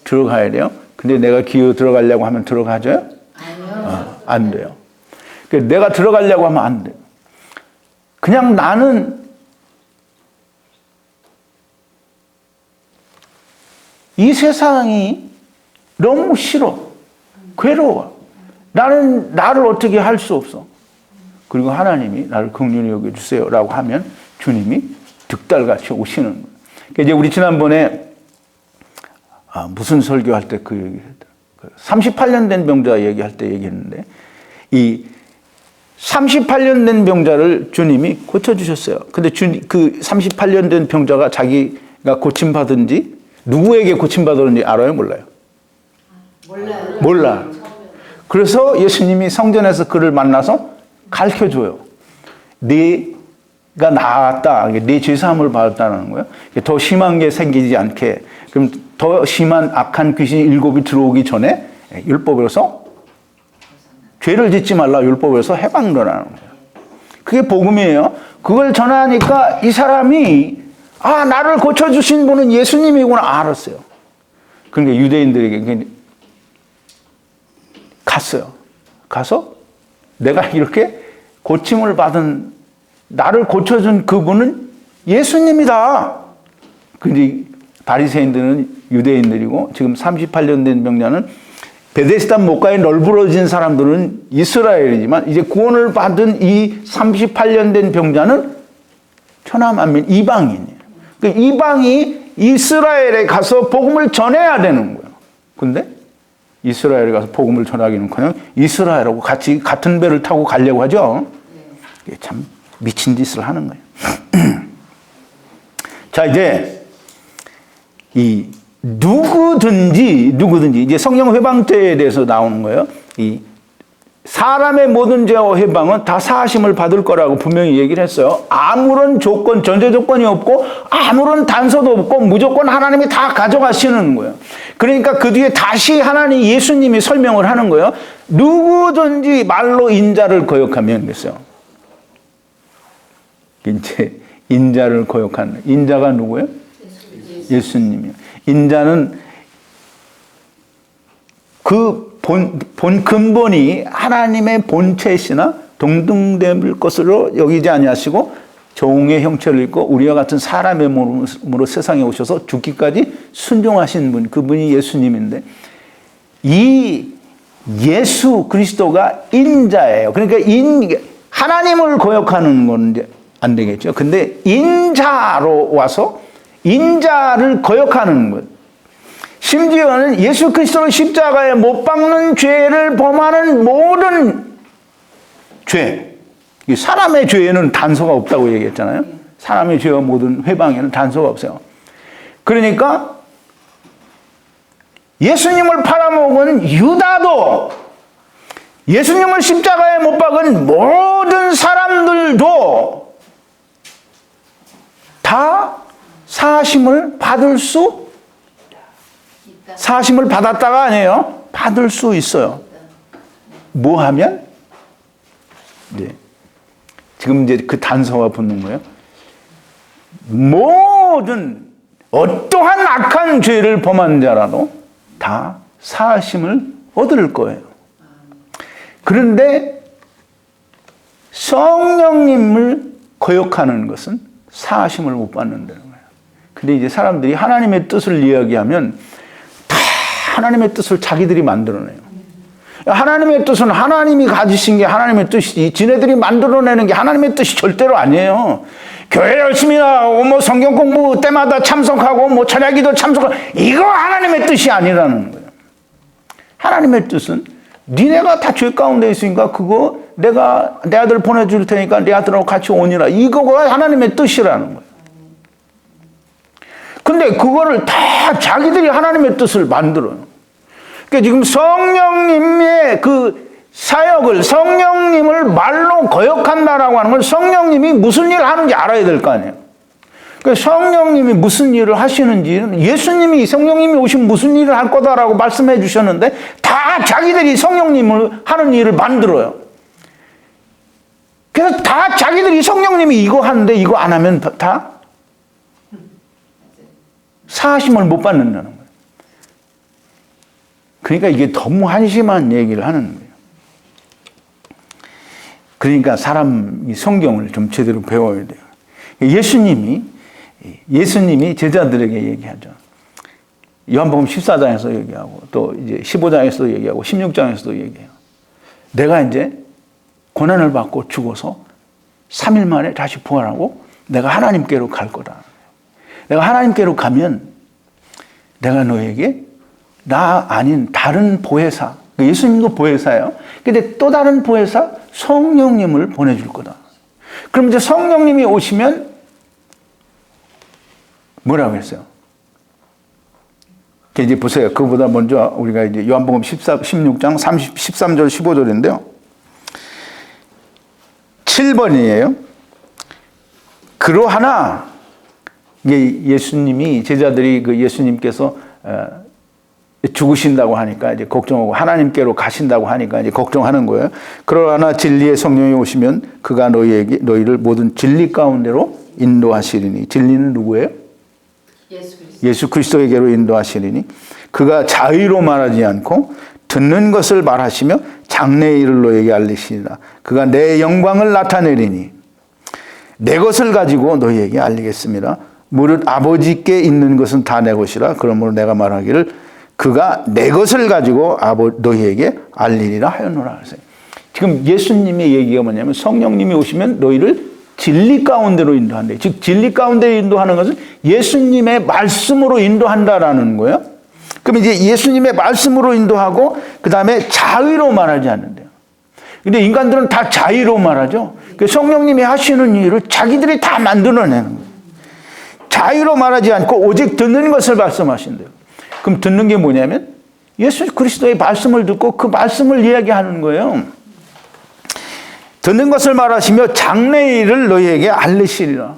들어가야 돼요. 근데 내가 기어 들어가려고 하면 들어가져요? 아니요. 안 돼요. 그러니까 내가 들어가려고 하면 안 돼요. 그냥 나는 이 세상이 너무 싫어. 괴로워. 나는 나를 어떻게 할 수 없어. 그리고 하나님이 나를 긍휼히 여겨주세요 라고 하면 주님이 득달같이 오시는 거예요. 그러니까 이제 우리 지난번에 무슨 설교할 때 그 얘기했더라. 38년 된 병자 얘기할 때 얘기했는데 이 38년 된 병자를 주님이 고쳐주셨어요. 근데 그 38년 된 병자가 자기가 고침받은지 누구에게 고침받았는지 알아요? 몰라요? 몰라요. 몰라. 그래서 예수님이 성전에서 그를 만나서 가르쳐줘요. 네가 나았다. 네 죄사함을 받았다는 거예요. 더 심한 게 생기지 않게. 그럼 더 심한 악한 귀신이 7이 들어오기 전에 율법으로서 죄를 짓지 말라 율법에서 해방론하는 거예요. 그게 복음이에요. 그걸 전하니까 이 사람이 나를 고쳐주신 분은 예수님이구나 알았어요. 그러니까 유대인들에게 갔어요. 가서 내가 이렇게 고침을 받은 나를 고쳐준 그분은 예수님이다. 근데 바리새인들은 유대인들이고 지금 38년 된 병자는 베데스다 목가에 널브러진 사람들은 이스라엘이지만 이제 구원을 받은 이 38년 된 병자는 천하만민 이방인이에요. 그러니까 이방이 이스라엘에 가서 복음을 전해야 되는 거예요. 근데 이스라엘에 가서 복음을 전하기는커녕 이스라엘하고 같이 같은 배를 타고 가려고 하죠. 이게 참 미친 짓을 하는 거예요. 자, 이제 이 누구든지 이제 성령 회방죄에 대해서 나오는 거예요. 이 사람의 모든 죄와 회방은 다 사하심을 받을 거라고 분명히 얘기를 했어요. 아무런 조건, 전제 조건이 없고 아무런 단서도 없고 무조건 하나님이 다 가져가시는 거예요. 그러니까 그 뒤에 다시 예수님이 설명을 하는 거예요. 누구든지 말로 인자를 거역하면 됐어요. 이제 인자를 거역하는 인자가 누구예요? 예수님이요. 인자는 그 본 근본이 하나님의 본체시나 동등될 것으로 여기지 아니하시고 종의 형체를 입고 우리와 같은 사람의 몸으로 세상에 오셔서 죽기까지 순종하신 분, 그분이 예수님인데 이 예수 그리스도가 인자예요. 그러니까 하나님을 거역하는 건 이제 안 되겠죠. 근데 인자로 와서 인자를 거역하는 것. 심지어는 예수 그리스도를 십자가에 못 박는 죄를 범하는 모든 죄. 사람의 죄에는 단서가 없다고 얘기했잖아요. 사람의 죄와 모든 회방에는 단서가 없어요. 그러니까 예수님을 팔아먹은 유다도, 예수님을 십자가에 못 박은 모든 사람들도 다 사하심을 받을 수, 있다. 사하심을 받았다가 아니에요. 받을 수 있어요. 뭐 하면? 네. 지금 이제 그 단서가 붙는 거예요. 모든 어떠한 악한 죄를 범한 자라도 다 사하심을 얻을 거예요. 그런데 성령님을 거역하는 것은 사하심을 못 받는다는 거예요. 근데 이제 사람들이 하나님의 뜻을 이야기하면 다 하나님의 뜻을 자기들이 만들어내요. 하나님의 뜻은 하나님이 가지신 게 하나님의 뜻이지, 지네들이 만들어내는 게 하나님의 뜻이 절대로 아니에요. 교회 열심히 나가고 뭐 성경 공부 때마다 참석하고 뭐 철야기도 참석하고, 이거 하나님의 뜻이 아니라는 거예요. 하나님의 뜻은 니네가 다 죄 가운데 있으니까 그거 내가 내 아들 보내줄 테니까 내 아들하고 같이 오니라, 이거가 하나님의 뜻이라는 거예요. 근데 그거를 다 자기들이 하나님의 뜻을 만들어요. 그러니까 지금 성령님의 그 사역을, 성령님을 말로 거역한다라고 하는 건 성령님이 무슨 일을 하는지 알아야 될 거 아니에요. 그러니까 성령님이 무슨 일을 하시는지는, 예수님이 성령님이 오시면 무슨 일을 할 거다라고 말씀해 주셨는데 다 자기들이 성령님을 하는 일을 만들어요. 그래서 다 자기들이 성령님이 이거 하는데 이거 안 하면 다 사하심을 못 받는다는 거예요. 그러니까 이게 너무 한심한 얘기를 하는 거예요. 그러니까 사람이 성경을 좀 제대로 배워야 돼요. 예수님이 제자들에게 얘기하죠. 요한복음 14장에서 얘기하고 또 이제 15장에서도 얘기하고 16장에서도 얘기해요. 내가 이제 고난을 받고 죽어서 3일 만에 다시 부활하고 내가 하나님께로 갈 거다. 내가 하나님께로 가면 내가 너에게 나 아닌 다른 보혜사, 예수님도 보혜사예요. 근데 또 다른 보혜사 성령님을 보내줄 거다. 그럼 이제 성령님이 오시면 뭐라고 했어요? 이제 보세요. 그보다 먼저 우리가 이제 요한복음 16장 13절 15절인데요. 7번이에요. 그러하나, 예수님이, 제자들이 그 예수님께서 죽으신다고 하니까 이제 걱정하고 하나님께로 가신다고 하니까 이제 걱정하는 거예요. 그러나 진리의 성령이 오시면 그가 너희를 모든 진리 가운데로 인도하시리니. 진리는 누구예요? 예수 그리스도에게로 인도하시리니 그가 자의로 말하지 않고 듣는 것을 말하시며 장래의 일을 너에게 알리시리라. 그가 내 영광을 나타내리니 내 것을 가지고 너희에게 알리겠습니다. 무릇 아버지께 있는 것은 다 내 것이라. 그러므로 내가 말하기를 그가 내 것을 가지고 너희에게 알리리라 하였노라. 지금 예수님의 얘기가 뭐냐면 성령님이 오시면 너희를 진리 가운데로 인도한다. 즉 진리 가운데 인도하는 것은 예수님의 말씀으로 인도한다라는 거예요. 그럼 이제 예수님의 말씀으로 인도하고 그 다음에 자의로 말하지 않는데요. 근데 인간들은 다 자의로 말하죠. 성령님이 하시는 일을 자기들이 다 만들어내는 거예요. 자의로 말하지 않고 오직 듣는 것을 말씀하신대요. 그럼 듣는 게 뭐냐면 예수 그리스도의 말씀을 듣고 그 말씀을 이야기하는 거예요. 듣는 것을 말하시며 장래의 일을 너희에게 알리시리라.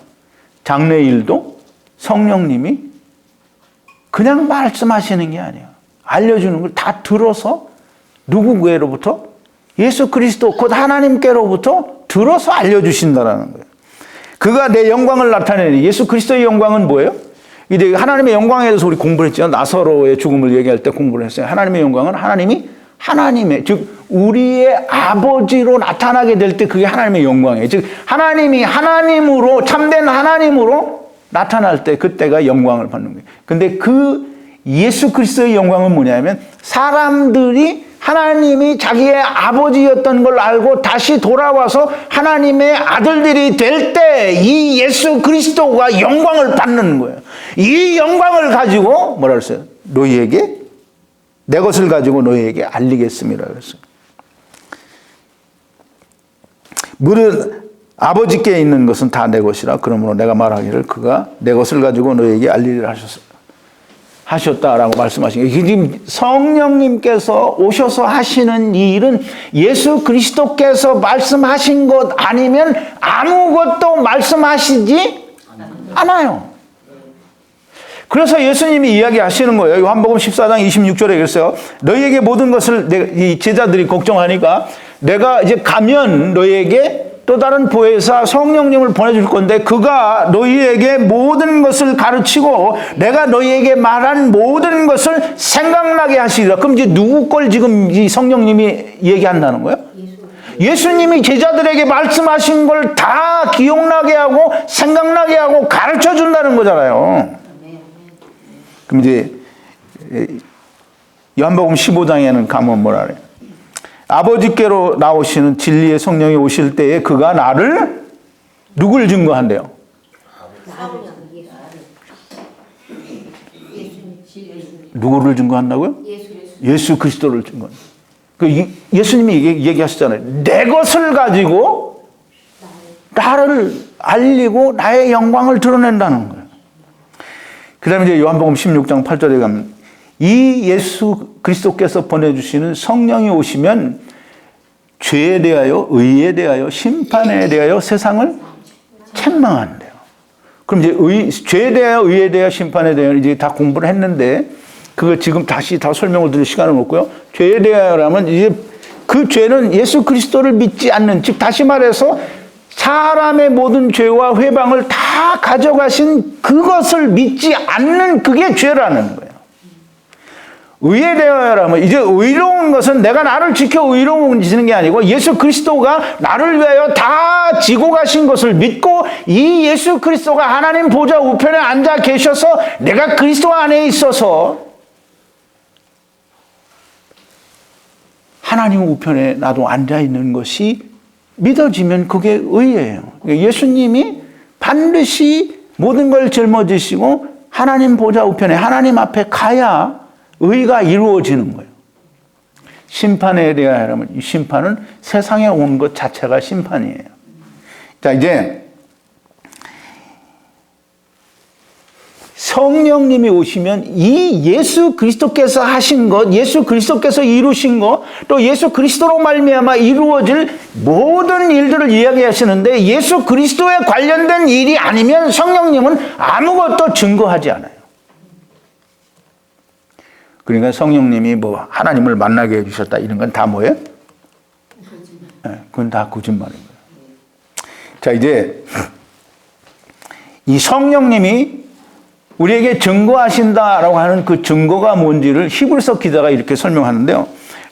장래의 일도 성령님이 그냥 말씀하시는 게 아니에요. 알려주는 걸 다 들어서 누구에게로부터? 예수 그리스도 곧 하나님께로부터 들어서 알려주신다라는 거예요. 그가 내 영광을 나타내니, 예수 그리스도의 영광은 뭐예요? 이제 하나님의 영광에 대해서 우리 공부를 했죠. 나사로의 죽음을 얘기할 때 공부를 했어요. 하나님의 영광은 하나님의, 즉 우리의 아버지로 나타나게 될 때 그게 하나님의 영광이에요. 즉 하나님이 하나님으로, 참된 하나님으로 나타날 때 그때가 영광을 받는 거예요. 근데 그 예수 그리스도의 영광은 뭐냐면 사람들이 하나님이 자기의 아버지였던 걸 알고 다시 돌아와서 하나님의 아들들이 될 때 이 예수 그리스도가 영광을 받는 거예요. 이 영광을 가지고 뭐라 그랬어요? 너희에게, 내 것을 가지고 너희에게 알리겠습니다. 그랬어요. 무릇 아버지께 있는 것은 다 내 것이라. 그러므로 내가 말하기를 그가 내 것을 가지고 너희에게 알리리라 하셨어요. 하셨다라고 말씀하신 거예요. 지금 성령님께서 오셔서 하시는 이 일은 예수 그리스도께서 말씀하신 것 아니면 아무것도 말씀하시지 않아요. 그래서 예수님이 이야기하시는 거예요. 요한복음 14장 26절에 그랬어요. 너희에게 모든 것을 이 제자들이 걱정하니까 내가 이제 가면 너희에게 또 다른 보혜사 성령님을 보내줄 건데 그가 너희에게 모든 것을 가르치고 내가 너희에게 말한 모든 것을 생각나게 하시리라. 그럼 이제 누구 걸 지금 이 성령님이 얘기한다는 거예요? 예수님이 제자들에게 말씀하신 걸 다 기억나게 하고 생각나게 하고 가르쳐 준다는 거잖아요. 그럼 이제 요한복음 15장에는 가면 뭐라 그래요? 아버지께로 나오시는 진리의 성령이 오실 때에 그가 나를 누굴 증거한대요? 누구를 증거한다고요? 예수 그리스도를 증거한다. 예수님이 얘기하셨잖아요. 내 것을 가지고 나를 알리고 나의 영광을 드러낸다는 거예요. 그 다음에 이제 요한복음 16장 8절에 가면 이 예수 그리스도께서 보내주시는 성령이 오시면 죄에 대하여, 의에 대하여, 심판에 대하여 세상을 책망한대요. 그럼 이제 죄에 대하여, 의에 대하여, 심판에 대하여 이제 다 공부를 했는데 그거 지금 다시 다 설명을 드릴 시간은 없고요. 죄에 대하여라면 이제 그 죄는 예수 그리스도를 믿지 않는, 즉 다시 말해서 사람의 모든 죄와 회방을 다 가져가신 그것을 믿지 않는 그게 죄라는 거예요. 의에 대하여라면 이제 의로운 것은 내가 나를 지켜 의로워지는 게 아니고 예수 그리스도가 나를 위하여 다 지고 가신 것을 믿고 이 예수 그리스도가 하나님 보좌 우편에 앉아 계셔서 내가 그리스도 안에 있어서 하나님 우편에 나도 앉아 있는 것이 믿어지면 그게 의예요. 예수님이 반드시 모든 걸 짊어지시고 하나님 보좌 우편에 하나님 앞에 가야 의가 이루어지는 거예요. 심판에 대하여라면 이 심판은 세상에 온 것 자체가 심판이에요. 자, 이제 성령님이 오시면 이 예수 그리스도께서 하신 것, 예수 그리스도께서 이루신 것, 또 예수 그리스도로 말미암아 이루어질 모든 일들을 이야기하시는데 예수 그리스도에 관련된 일이 아니면 성령님은 아무것도 증거하지 않아요. 그러니까 성령님이 뭐 하나님을 만나게 해주셨다 이런 건 다 뭐예요? 네, 그건 다 거짓말인 거예요. 자, 이제 이 성령님이 우리에게 증거하신다라고 하는 그 증거가 뭔지를 히브리서 기자가 이렇게 설명하는데요.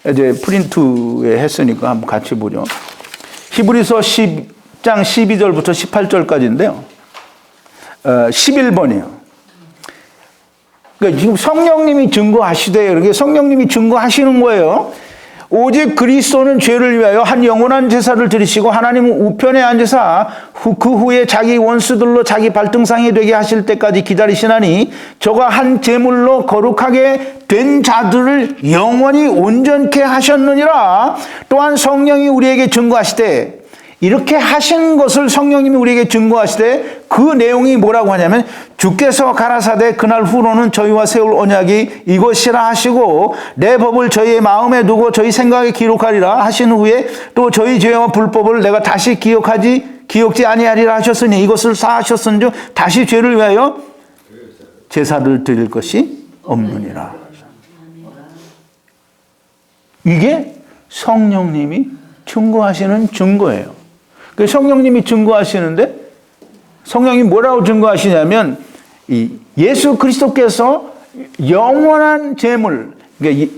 이제 프린트에 했으니까 한번 같이 보죠. 히브리서 10장 12절부터 18절까지인데요. 11번이에요. 그러니까 지금 성령님이 증거하시되 이렇게 성령님이 증거하시는 거예요. 오직 그리스도는 죄를 위하여 한 영원한 제사를 드리시고 하나님 우편에 앉으사 그 후에 자기 원수들로 자기 발등상이 되게 하실 때까지 기다리시나니 저가 한 제물로 거룩하게 된 자들을 영원히 온전케 하셨느니라. 또한 성령이 우리에게 증거하시되 이렇게 하신 것을 성령님이 우리에게 증거하시되 그 내용이 뭐라고 하냐면 주께서 가라사대 그날 후로는 저희와 세울 언약이 이것이라 하시고 내 법을 저희의 마음에 두고 저희 생각에 기록하리라 하신 후에 또 저희 죄와 불법을 내가 다시 기억지 아니하리라 하셨으니 이것을 사하셨은즉 다시 죄를 위하여 제사를 드릴 것이 없느니라. 이게 성령님이 증거하시는 증거예요. 그 성령님이 증거하시는데 성령이 뭐라고 증거하시냐면 이 예수 그리스도께서 영원한 제물, 그러니까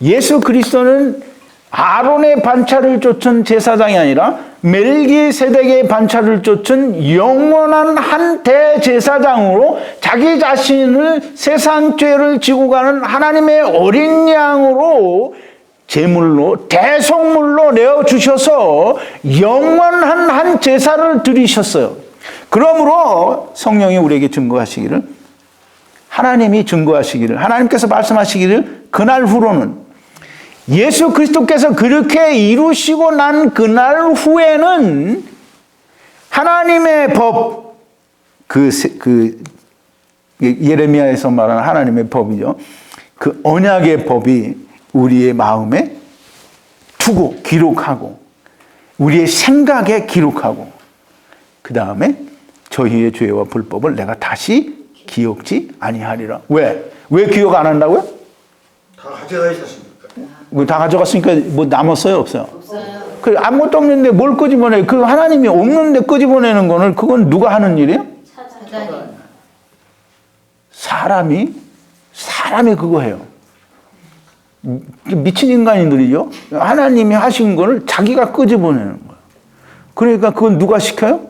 예수 그리스도는 아론의 반차를 쫓은 제사장이 아니라 멜기세덱의 반차를 쫓은 영원한 한 대제사장으로 자기 자신을 세상 죄를 지고 가는 하나님의 어린 양으로 제물로 대속물로 내어주셔서 영원한 한 제사를 드리셨어요. 그러므로 성령이 우리에게 증거하시기를 하나님이 증거하시기를 하나님께서 말씀하시기를 그날 후로는 예수 그리스도께서 그렇게 이루시고 난 그날 후에는 하나님의 법 그 예레미야에서 말하는 하나님의 법이죠. 그 언약의 법이 우리의 마음에 두고 기록하고 우리의 생각에 기록하고 그 다음에 저희의 죄와 불법을 내가 다시 기억지 아니하리라. 왜? 왜 기억 안 한다고요? 다 가져가 있었습니까? 다 가져갔으니까 뭐 남았어요? 없어요? 없어요. 그 아무것도 없는데 뭘 끄집어내? 그 하나님이 없는데 끄집어내는 거는 그건 누가 하는 일이에요? 사단이. 사람이 그거 해요. 미친 인간들이죠. 하나님이 하신 거를 자기가 끄집어내는 거예요. 그러니까 그건 누가 시켜요?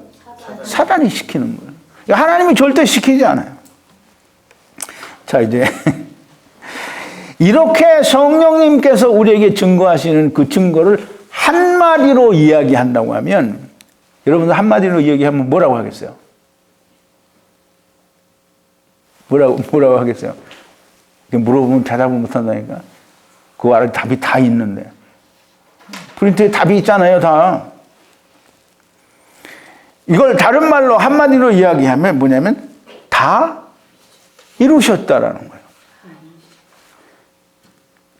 사단이 시키는 거예요. 하나님이 절대 시키지 않아요. 자, 이제 이렇게 성령님께서 우리에게 증거하시는 그 증거를 한마디로 이야기한다고 하면 여러분들 한마디로 이야기하면 뭐라고 하겠어요? 뭐라고 하겠어요? 물어보면 대답을 못한다니까. 그 아래 답이 다 있는데. 프린트에 답이 있잖아요, 다. 이걸 다른 말로 한마디로 이야기하면 뭐냐면 다 이루셨다라는 거예요.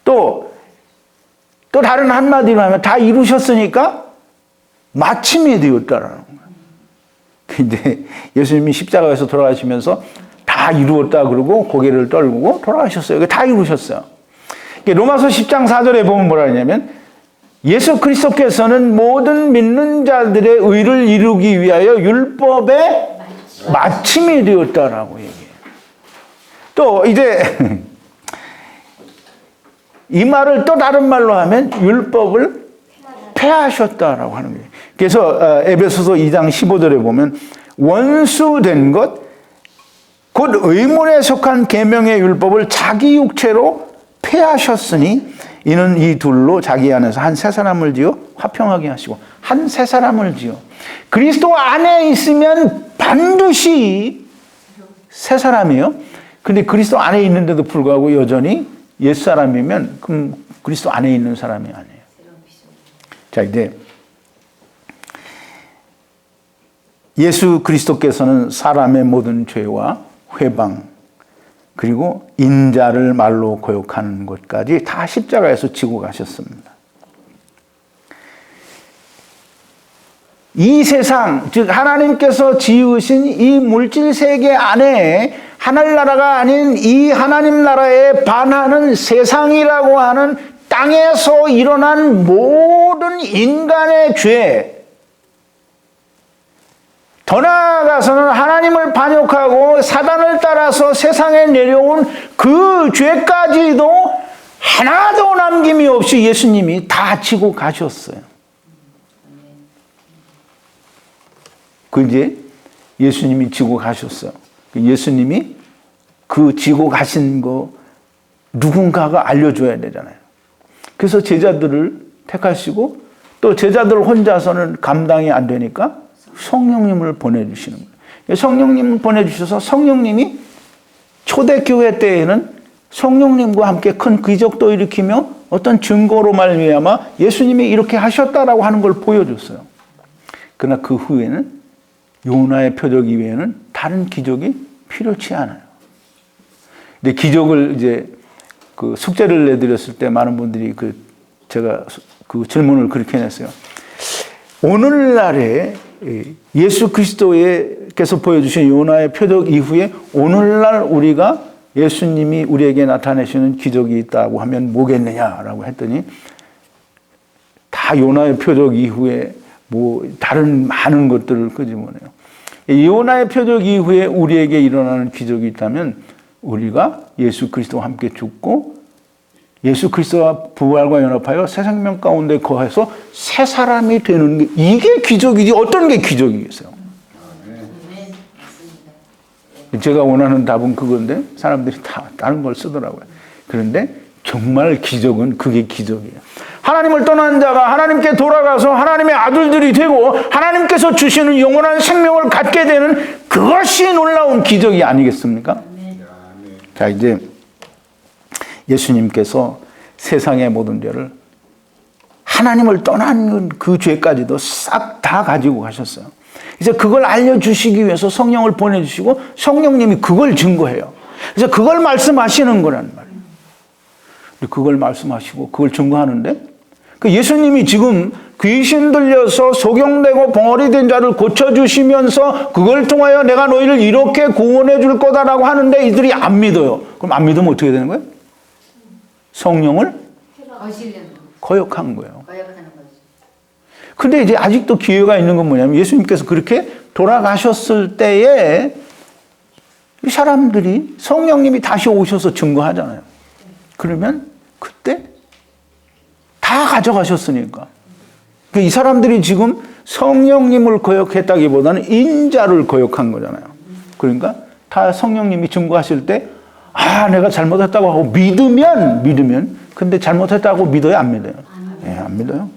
또 다른 한마디로 하면 다 이루셨으니까 마침이 되었다라는 거예요. 근데 예수님이 십자가에서 돌아가시면서 다 이루었다 그러고 고개를 떨구고 돌아가셨어요. 다 이루셨어요. 로마서 10장 4절에 보면 뭐라 하냐면 예수 그리스도께서는 모든 믿는 자들의 의를 이루기 위하여 율법의 마침이 되었다라고 얘기해요. 또 이제 이 말을 또 다른 말로 하면 율법을 폐하셨다라고 하는 거예요. 그래서 에베소서 2장 15절에 보면 원수된 것 곧 의문에 속한 계명의 율법을 자기 육체로 폐하셨으니 이는 이 둘로 자기 안에서 한 새 사람을 지어 화평하게 하시고 한 새 사람을 지어 그리스도 안에 있으면 반드시 새 사람이에요. 근데 그리스도 안에 있는데도 불구하고 여전히 옛 사람이면 그럼 그리스도 안에 있는 사람이 아니에요. 자, 이제 예수 그리스도께서는 사람의 모든 죄와 회방 그리고 인자를 말로 고역하는 것까지 다 십자가에서 지고 가셨습니다. 이 세상, 즉 하나님께서 지으신 이 물질 세계 안에 하늘나라가 아닌 이 하나님 나라에 반하는 세상이라고 하는 땅에서 일어난 모든 인간의 죄, 더 나아가서는 하나님을 반역하고 사단을 따라서 세상에 내려온 그 죄까지도 하나도 남김이 없이 예수님이 다 지고 가셨어요. 그 이제 예수님이 지고 가셨어요. 예수님이 그 지고 가신 거 누군가가 알려줘야 되잖아요. 그래서 제자들을 택하시고 또 제자들 혼자서는 감당이 안 되니까 성령님을 보내주시는 거예요. 성령님을 보내주셔서 성령님이 초대교회 때에는 성령님과 함께 큰 기적도 일으키며 어떤 증거로 말미암아 예수님이 이렇게 하셨다라고 하는 걸 보여줬어요. 그러나 그 후에는 요나의 표적 이외에는 다른 기적이 필요치 않아요. 근데 기적을 이제 그 숙제를 내드렸을 때 많은 분들이 제가 그 질문을 그렇게 냈어요. 오늘날에 예수 그리스도께서 보여주신 요나의 표적 이후에 오늘날 우리가 예수님이 우리에게 나타내시는 기적이 있다고 하면 뭐겠느냐라고 했더니 다 요나의 표적 이후에 뭐 다른 많은 것들을 끄집어내요. 요나의 표적 이후에 우리에게 일어나는 기적이 있다면 우리가 예수 그리스도와 함께 죽고 예수 그리스도와 부활과 연합하여 새 생명 가운데 거해서 새 사람이 되는 게 이게 기적이지 어떤 게 기적이겠어요? 제가 원하는 답은 그건데 사람들이 다 다른 걸 쓰더라고요. 그런데 정말 기적은 그게 기적이에요. 하나님을 떠난 자가 하나님께 돌아가서 하나님의 아들들이 되고 하나님께서 주시는 영원한 생명을 갖게 되는 그것이 놀라운 기적이 아니겠습니까? 자, 이제 예수님께서 세상의 모든 죄를 하나님을 떠난 그 죄까지도 싹 다 가지고 가셨어요. 이제 그걸 알려주시기 위해서 성령을 보내주시고 성령님이 그걸 증거해요. 그래서 그걸 말씀하시는 거란 말이에요. 그걸 말씀하시고 그걸 증거하는데 그 예수님이 지금 귀신 들려서 소경되고 벙어리 된 자를 고쳐주시면서 그걸 통하여 내가 너희를 이렇게 구원해 줄 거다라고 하는데 이들이 안 믿어요. 그럼 안 믿으면 어떻게 되는 거예요? 성령을 거역한 거예요. 거역하는 거지. 근데 이제 아직도 기회가 있는 건 뭐냐면 예수님께서 그렇게 돌아가셨을 때에 이 사람들이 성령님이 다시 오셔서 증거하잖아요. 그러면 그때 다 가져가셨으니까. 이 사람들이 지금 성령님을 거역했다기보다는 인자를 거역한 거잖아요. 그러니까 다 성령님이 증거하실 때 아, 내가 잘못했다고 하고 믿으면 근데 잘못했다고 믿어요, 안 믿어요? 예, 안 믿어요.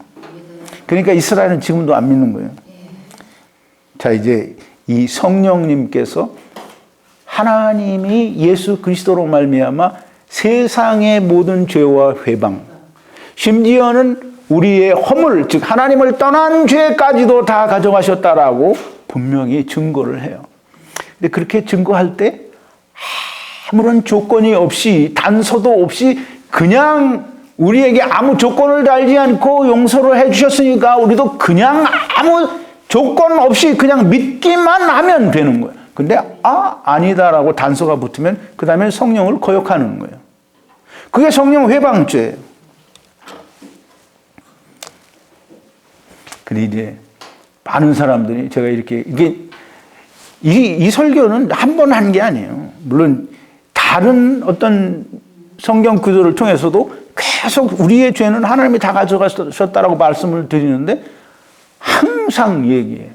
그러니까 이스라엘은 지금도 안 믿는 거예요. 자, 이제 이 성령님께서 하나님이 예수 그리스도로 말미암아 세상의 모든 죄와 회방, 심지어는 우리의 허물, 즉 하나님을 떠난 죄까지도 다 가져가셨다라고 분명히 증거를 해요. 근데 그렇게 증거할 때 아무런 조건이 없이 단서도 없이 그냥 우리에게 아무 조건을 달지 않고 용서를 해주셨으니까 우리도 그냥 아무 조건 없이 그냥 믿기만 하면 되는 거예요. 근데 아니다라고 단서가 붙으면 그 다음에 성령을 거역하는 거예요. 그게 성령 회방죄예요. 근데 이제 많은 사람들이 제가 이렇게 이 설교는 한 번 한 게 아니에요. 물론 다른 어떤 성경 구조를 통해서도 계속 우리의 죄는 하나님이 다 가져가셨다라고 말씀을 드리는데 항상 얘기해요.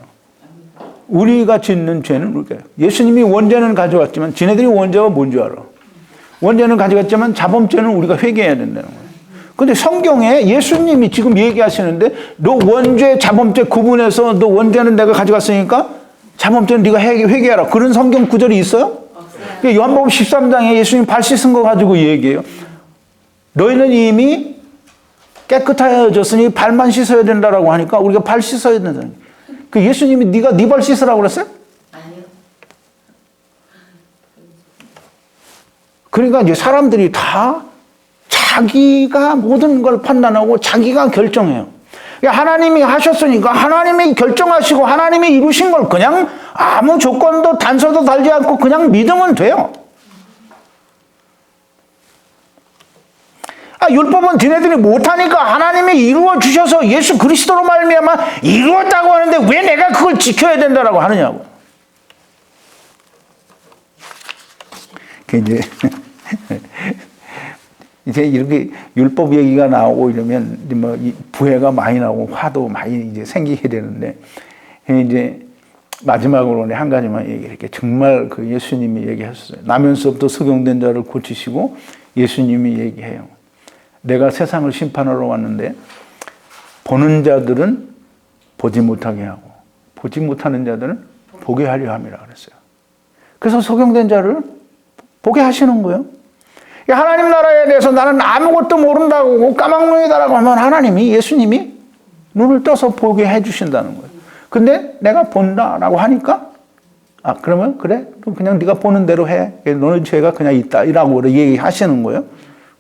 우리가 짓는 죄는 우리가 예수님이 원죄는 가져갔지만 지네들이 원죄가 뭔지 알아. 원죄는 가져갔지만 자범죄는 우리가 회개해야 된다는 거예요. 근데 성경에 예수님이 지금 얘기하시는데 너 원죄, 자범죄 구분해서 너 원죄는 내가 가져갔으니까 자범죄는 네가 회개하라. 그런 성경 구절이 있어요? 없어요. 요한복음 13장에 예수님 발 씻은 거 가지고 얘기해요. 너희는 이미 깨끗해졌으니 발만 씻어야 된다라고 하니까 우리가 발 씻어야 된다. 그 예수님이 네가 네 발 씻으라고 그랬어요? 아니요. 그러니까 이제 사람들이 다 자기가 모든 걸 판단하고 자기가 결정해요. 하나님이 하셨으니까 하나님이 결정하시고 하나님이 이루신 걸 그냥 아무 조건도 단서도 달지 않고 그냥 믿으면 돼요. 율법은 니네들이 못하니까 하나님이 이루어 주셔서 예수 그리스도로 말미암아 이루었다고 하는데 왜 내가 그걸 지켜야 된다라고 하느냐고. 이제 이렇게 율법 얘기가 나오고 이러면 뭐 부해가 많이 나오고 화도 많이 이제 생기게 되는데 이제 마지막으로 한 가지만 얘기할게요. 정말 그 예수님이 얘기하셨어요. 나면서부터 석용된 자를 고치시고 예수님이 얘기해요. 내가 세상을 심판하러 왔는데 보는 자들은 보지 못하게 하고 보지 못하는 자들은 보게 하려 함이라 그랬어요. 그래서 석용된 자를 보게 하시는 거예요. 하나님 나라에 대해서 나는 아무것도 모른다고 까막눈이다라고 하면 하나님이 예수님이 눈을 떠서 보게 해주신다는 거예요. 근데 내가 본다라고 하니까 그러면 그래 그냥 네가 보는 대로 해. 너는 죄가 그냥 있다 이라고 얘기하시는 거예요.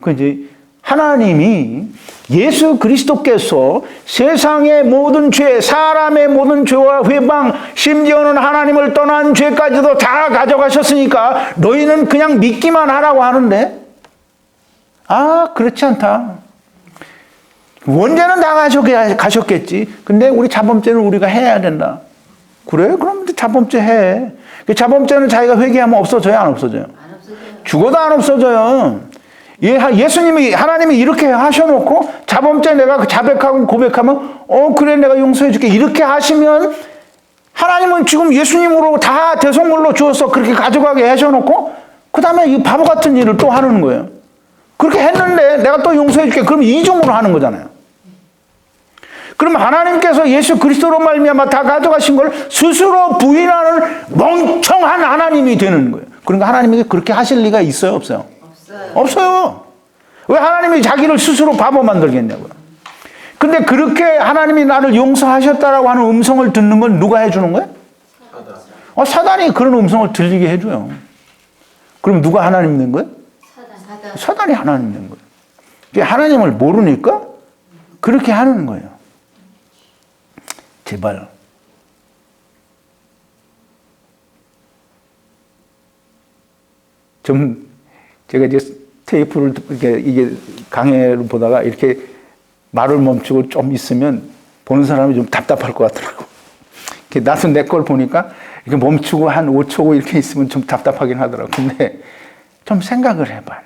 그 이제 하나님이 예수 그리스도께서 세상의 모든 죄, 사람의 모든 죄와 회방, 심지어는 하나님을 떠난 죄까지도 다 가져가셨으니까 너희는 그냥 믿기만 하라고 하는데 그렇지 않다. 원죄는 다 가셨겠지. 근데 우리 자범죄는 우리가 해야 된다. 그래? 그럼 자범죄 해. 그 자범죄는 자기가 회개하면 없어져요? 안 없어져요? 안 없어져요. 죽어도 안 없어져요. 예수님이 하나님이 이렇게 하셔놓고 자범죄 내가 자백하고 고백하면 그래 내가 용서해 줄게 이렇게 하시면 하나님은 지금 예수님으로 다 대속물로 주어서 그렇게 가져가게 하셔놓고 그 다음에 이 바보 같은 일을 또 하는 거예요. 그렇게 했는데 내가 또 용서해 줄게. 그럼 이중으로 하는 거잖아요. 그럼 하나님께서 예수 그리스도로 말미암아 다 가져가신 걸 스스로 부인하는 멍청한 하나님이 되는 거예요. 그러니까 하나님이 그렇게 하실 리가 있어요? 없어요? 없어요. 왜 하나님이 자기를 스스로 바보 만들겠냐고요. 근데 그렇게 하나님이 나를 용서하셨다라고 하는 음성을 듣는 건 누가 해주는 거야? 사단이 그런 음성을 들리게 해줘요. 그럼 누가 하나님 된 거예요? 사단이 하나님 된 거예요. 하나님을 모르니까 그렇게 하는 거예요. 제발. 제가 이제 테이프를 이게 강해를 보다가 이렇게 말을 멈추고 좀 있으면 보는 사람이 좀 답답할 것 같더라고. 나도 내 걸 보니까 이렇게 멈추고 한 5초 이렇게 있으면 좀 답답하긴 하더라고. 근데 좀 생각을 해봐요.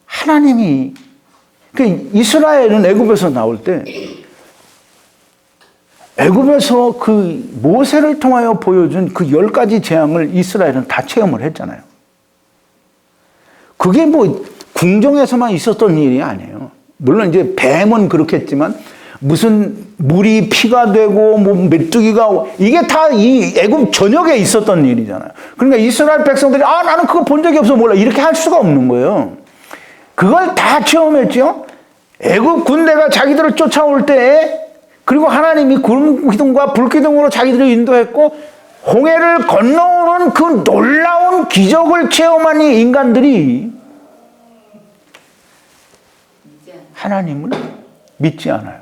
하나님이, 이스라엘은 애굽에서 나올 때, 애굽에서 그 모세를 통하여 보여준 그 10가지 재앙을 이스라엘은 다 체험을 했잖아요. 그게 뭐 궁정에서만 있었던 일이 아니에요. 물론 이제 뱀은 그렇겠지만 무슨 물이 피가 되고 뭐 메뚜기가 이게 다 이 애굽 전역에 있었던 일이잖아요. 그러니까 이스라엘 백성들이 나는 그거 본 적이 없어 몰라 이렇게 할 수가 없는 거예요. 그걸 다 체험했죠. 애굽 군대가 자기들을 쫓아올 때 그리고 하나님이 구름 기둥과 불 기둥으로 자기들을 인도했고 홍해를 건너오는 그 놀라운 기적을 체험한 이 인간들이 하나님을 믿지 않아요.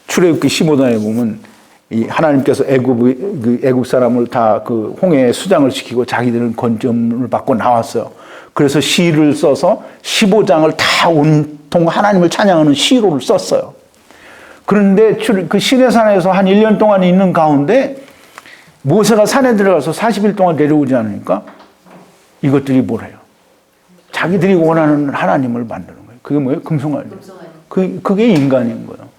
출애굽기 15장에 보면 이 하나님께서 애굽 사람을 다 그 홍해에 수장을 시키고 자기들은 건점을 받고 나왔어요. 그래서 시를 써서 15장을 다 온통 하나님을 찬양하는 시로를 썼어요. 그런데 그 시내산에서 한 1년 동안 있는 가운데 모세가 산에 들어가서 40일 동안 내려오지 않으니까 이것들이 뭐래요? 자기들이 원하는 하나님을 만드는 거예요. 그게 뭐예요? 금송아지. 그게 인간인 거예요.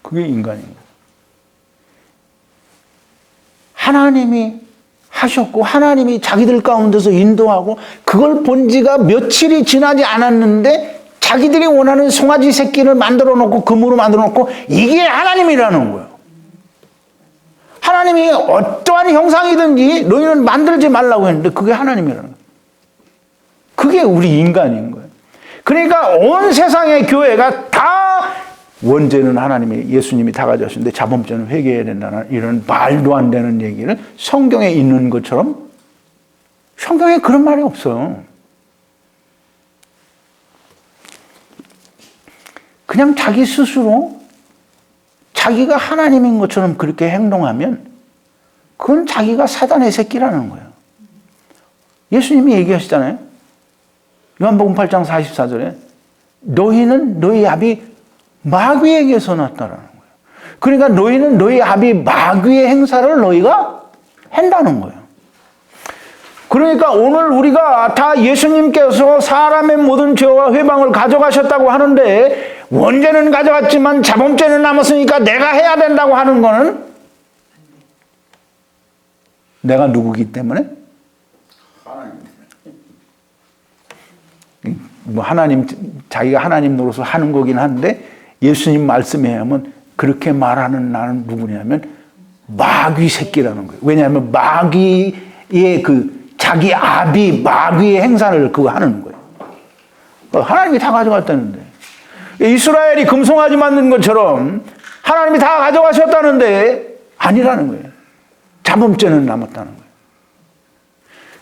그게 인간인 거예요. 하나님이 하셨고 하나님이 자기들 가운데서 인도하고 그걸 본 지가 며칠이 지나지 않았는데 자기들이 원하는 송아지 새끼를 만들어 놓고 금으로 만들어 놓고 이게 하나님이라는 거예요. 하나님이 어떠한 형상이든지 너희는 만들지 말라고 했는데 그게 하나님이라는 거예요. 그게 우리 인간인 거예요. 그러니까 온 세상의 교회가 다 원죄는 하나님이 예수님이 다 가져가셨는데 자범죄는 회개해야 된다는 이런 말도 안 되는 얘기를 성경에 있는 것처럼 성경에 그런 말이 없어요. 그냥 자기 스스로 자기가 하나님인 것처럼 그렇게 행동하면 그건 자기가 사단의 새끼라는 거예요. 예수님이 얘기하시잖아요. 요한복음 8장 44절에 너희는 너희 아비 마귀에게서 났다라는 거예요. 그러니까 너희는 너희 아비 마귀의 행사를 너희가 한다는 거예요. 그러니까 오늘 우리가 다 예수님께서 사람의 모든 죄와 회방을 가져가셨다고 하는데 원죄는 가져갔지만 자범죄는 남았으니까 내가 해야 된다고 하는 거는 내가 누구기 때문에? 뭐 하나님, 자기가 하나님 노릇을 하는 거긴 한데 예수님 말씀에 하면 그렇게 말하는 나는 누구냐면 마귀 새끼라는 거예요. 왜냐하면 마귀의 자기 아비 마귀의 행사를 그거 하는 거예요. 하나님이 다 가져갔다는데 이스라엘이 금송아지 만든 것처럼 하나님이 다 가져가셨다는데 아니라는 거예요. 자범죄는 남았다는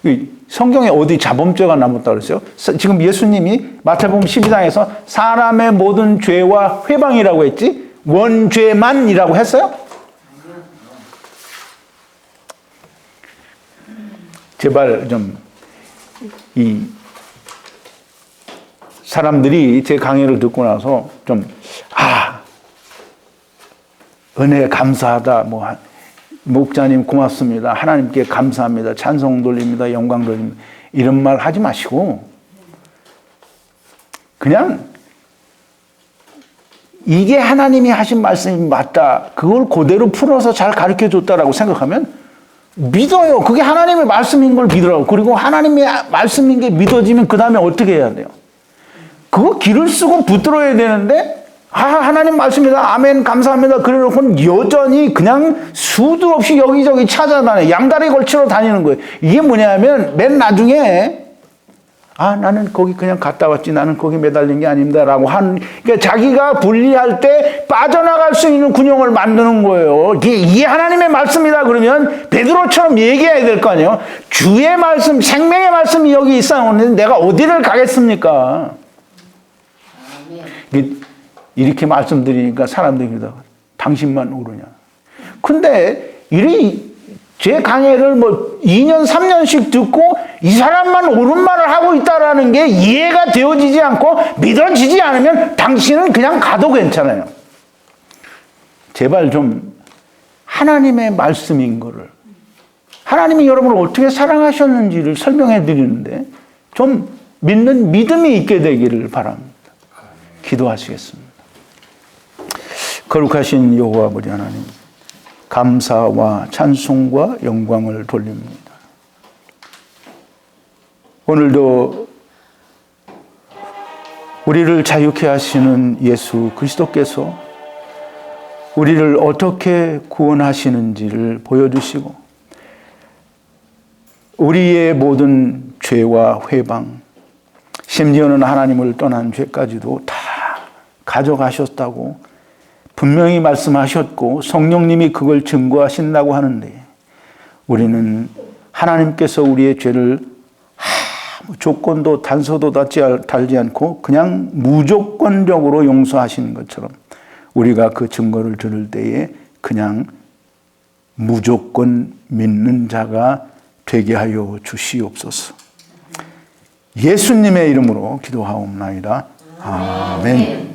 거예요. 성경에 어디 자범죄가 남았다고 그랬어요? 지금 예수님이 마태복음 12장에서 사람의 모든 죄와 회방이라고 했지 원죄만이라고 했어요? 제발 좀 이 사람들이 제 강의를 듣고 나서 좀 은혜 감사하다 목자님 고맙습니다. 하나님께 감사합니다. 찬송 돌립니다. 영광 돌립니다. 이런 말 하지 마시고 그냥 이게 하나님이 하신 말씀이 맞다. 그걸 그대로 풀어서 잘 가르쳐 줬다라고 생각하면 믿어요. 그게 하나님의 말씀인 걸 믿으라고. 그리고 하나님의 말씀인 게 믿어지면 그 다음에 어떻게 해야 돼요? 그거 길을 쓰고 붙들어야 되는데 하나님 말씀이다. 아멘 감사합니다. 그래놓고는 여전히 그냥 수도 없이 여기저기 찾아다녀. 양다리 걸치러 다니는 거예요. 이게 뭐냐면 맨 나중에 아, 나는 거기 그냥 갔다 왔지. 나는 거기 매달린 게 아닙니다라고 그러니까 자기가 분리할 때 빠져나갈 수 있는 군용을 만드는 거예요. 이게 하나님의 말씀이다 그러면 베드로처럼 얘기해야 될 거 아니에요. 주의 말씀, 생명의 말씀이 여기 있어오는데 내가 어디를 가겠습니까? 이렇게 말씀드리니까 사람들이 그러다가 당신만 오르냐. 근데 제 강의를 2년, 3년씩 듣고 이 사람만 옳은 말을 하고 있다라는 게 이해가 되어지지 않고 믿어지지 않으면 당신은 그냥 가도 괜찮아요. 제발 좀 하나님의 말씀인 거를, 하나님이 여러분을 어떻게 사랑하셨는지를 설명해 드리는데 좀 믿는 믿음이 있게 되기를 바랍니다. 기도하시겠습니다. 거룩하신 여호와 아버지 하나님, 감사와 찬송과 영광을 돌립니다. 오늘도 우리를 자유케 하시는 예수 그리스도께서 우리를 어떻게 구원하시는지를 보여주시고 우리의 모든 죄와 회방, 심지어는 하나님을 떠난 죄까지도 다 가져가셨다고 분명히 말씀하셨고 성령님이 그걸 증거하신다고 하는데 우리는 하나님께서 우리의 죄를 아무 조건도 단서도 달지 않고 그냥 무조건적으로 용서하시는 것처럼 우리가 그 증거를 들을 때에 그냥 무조건 믿는 자가 되게 하여 주시옵소서. 예수님의 이름으로 기도하옵나이다. 아멘.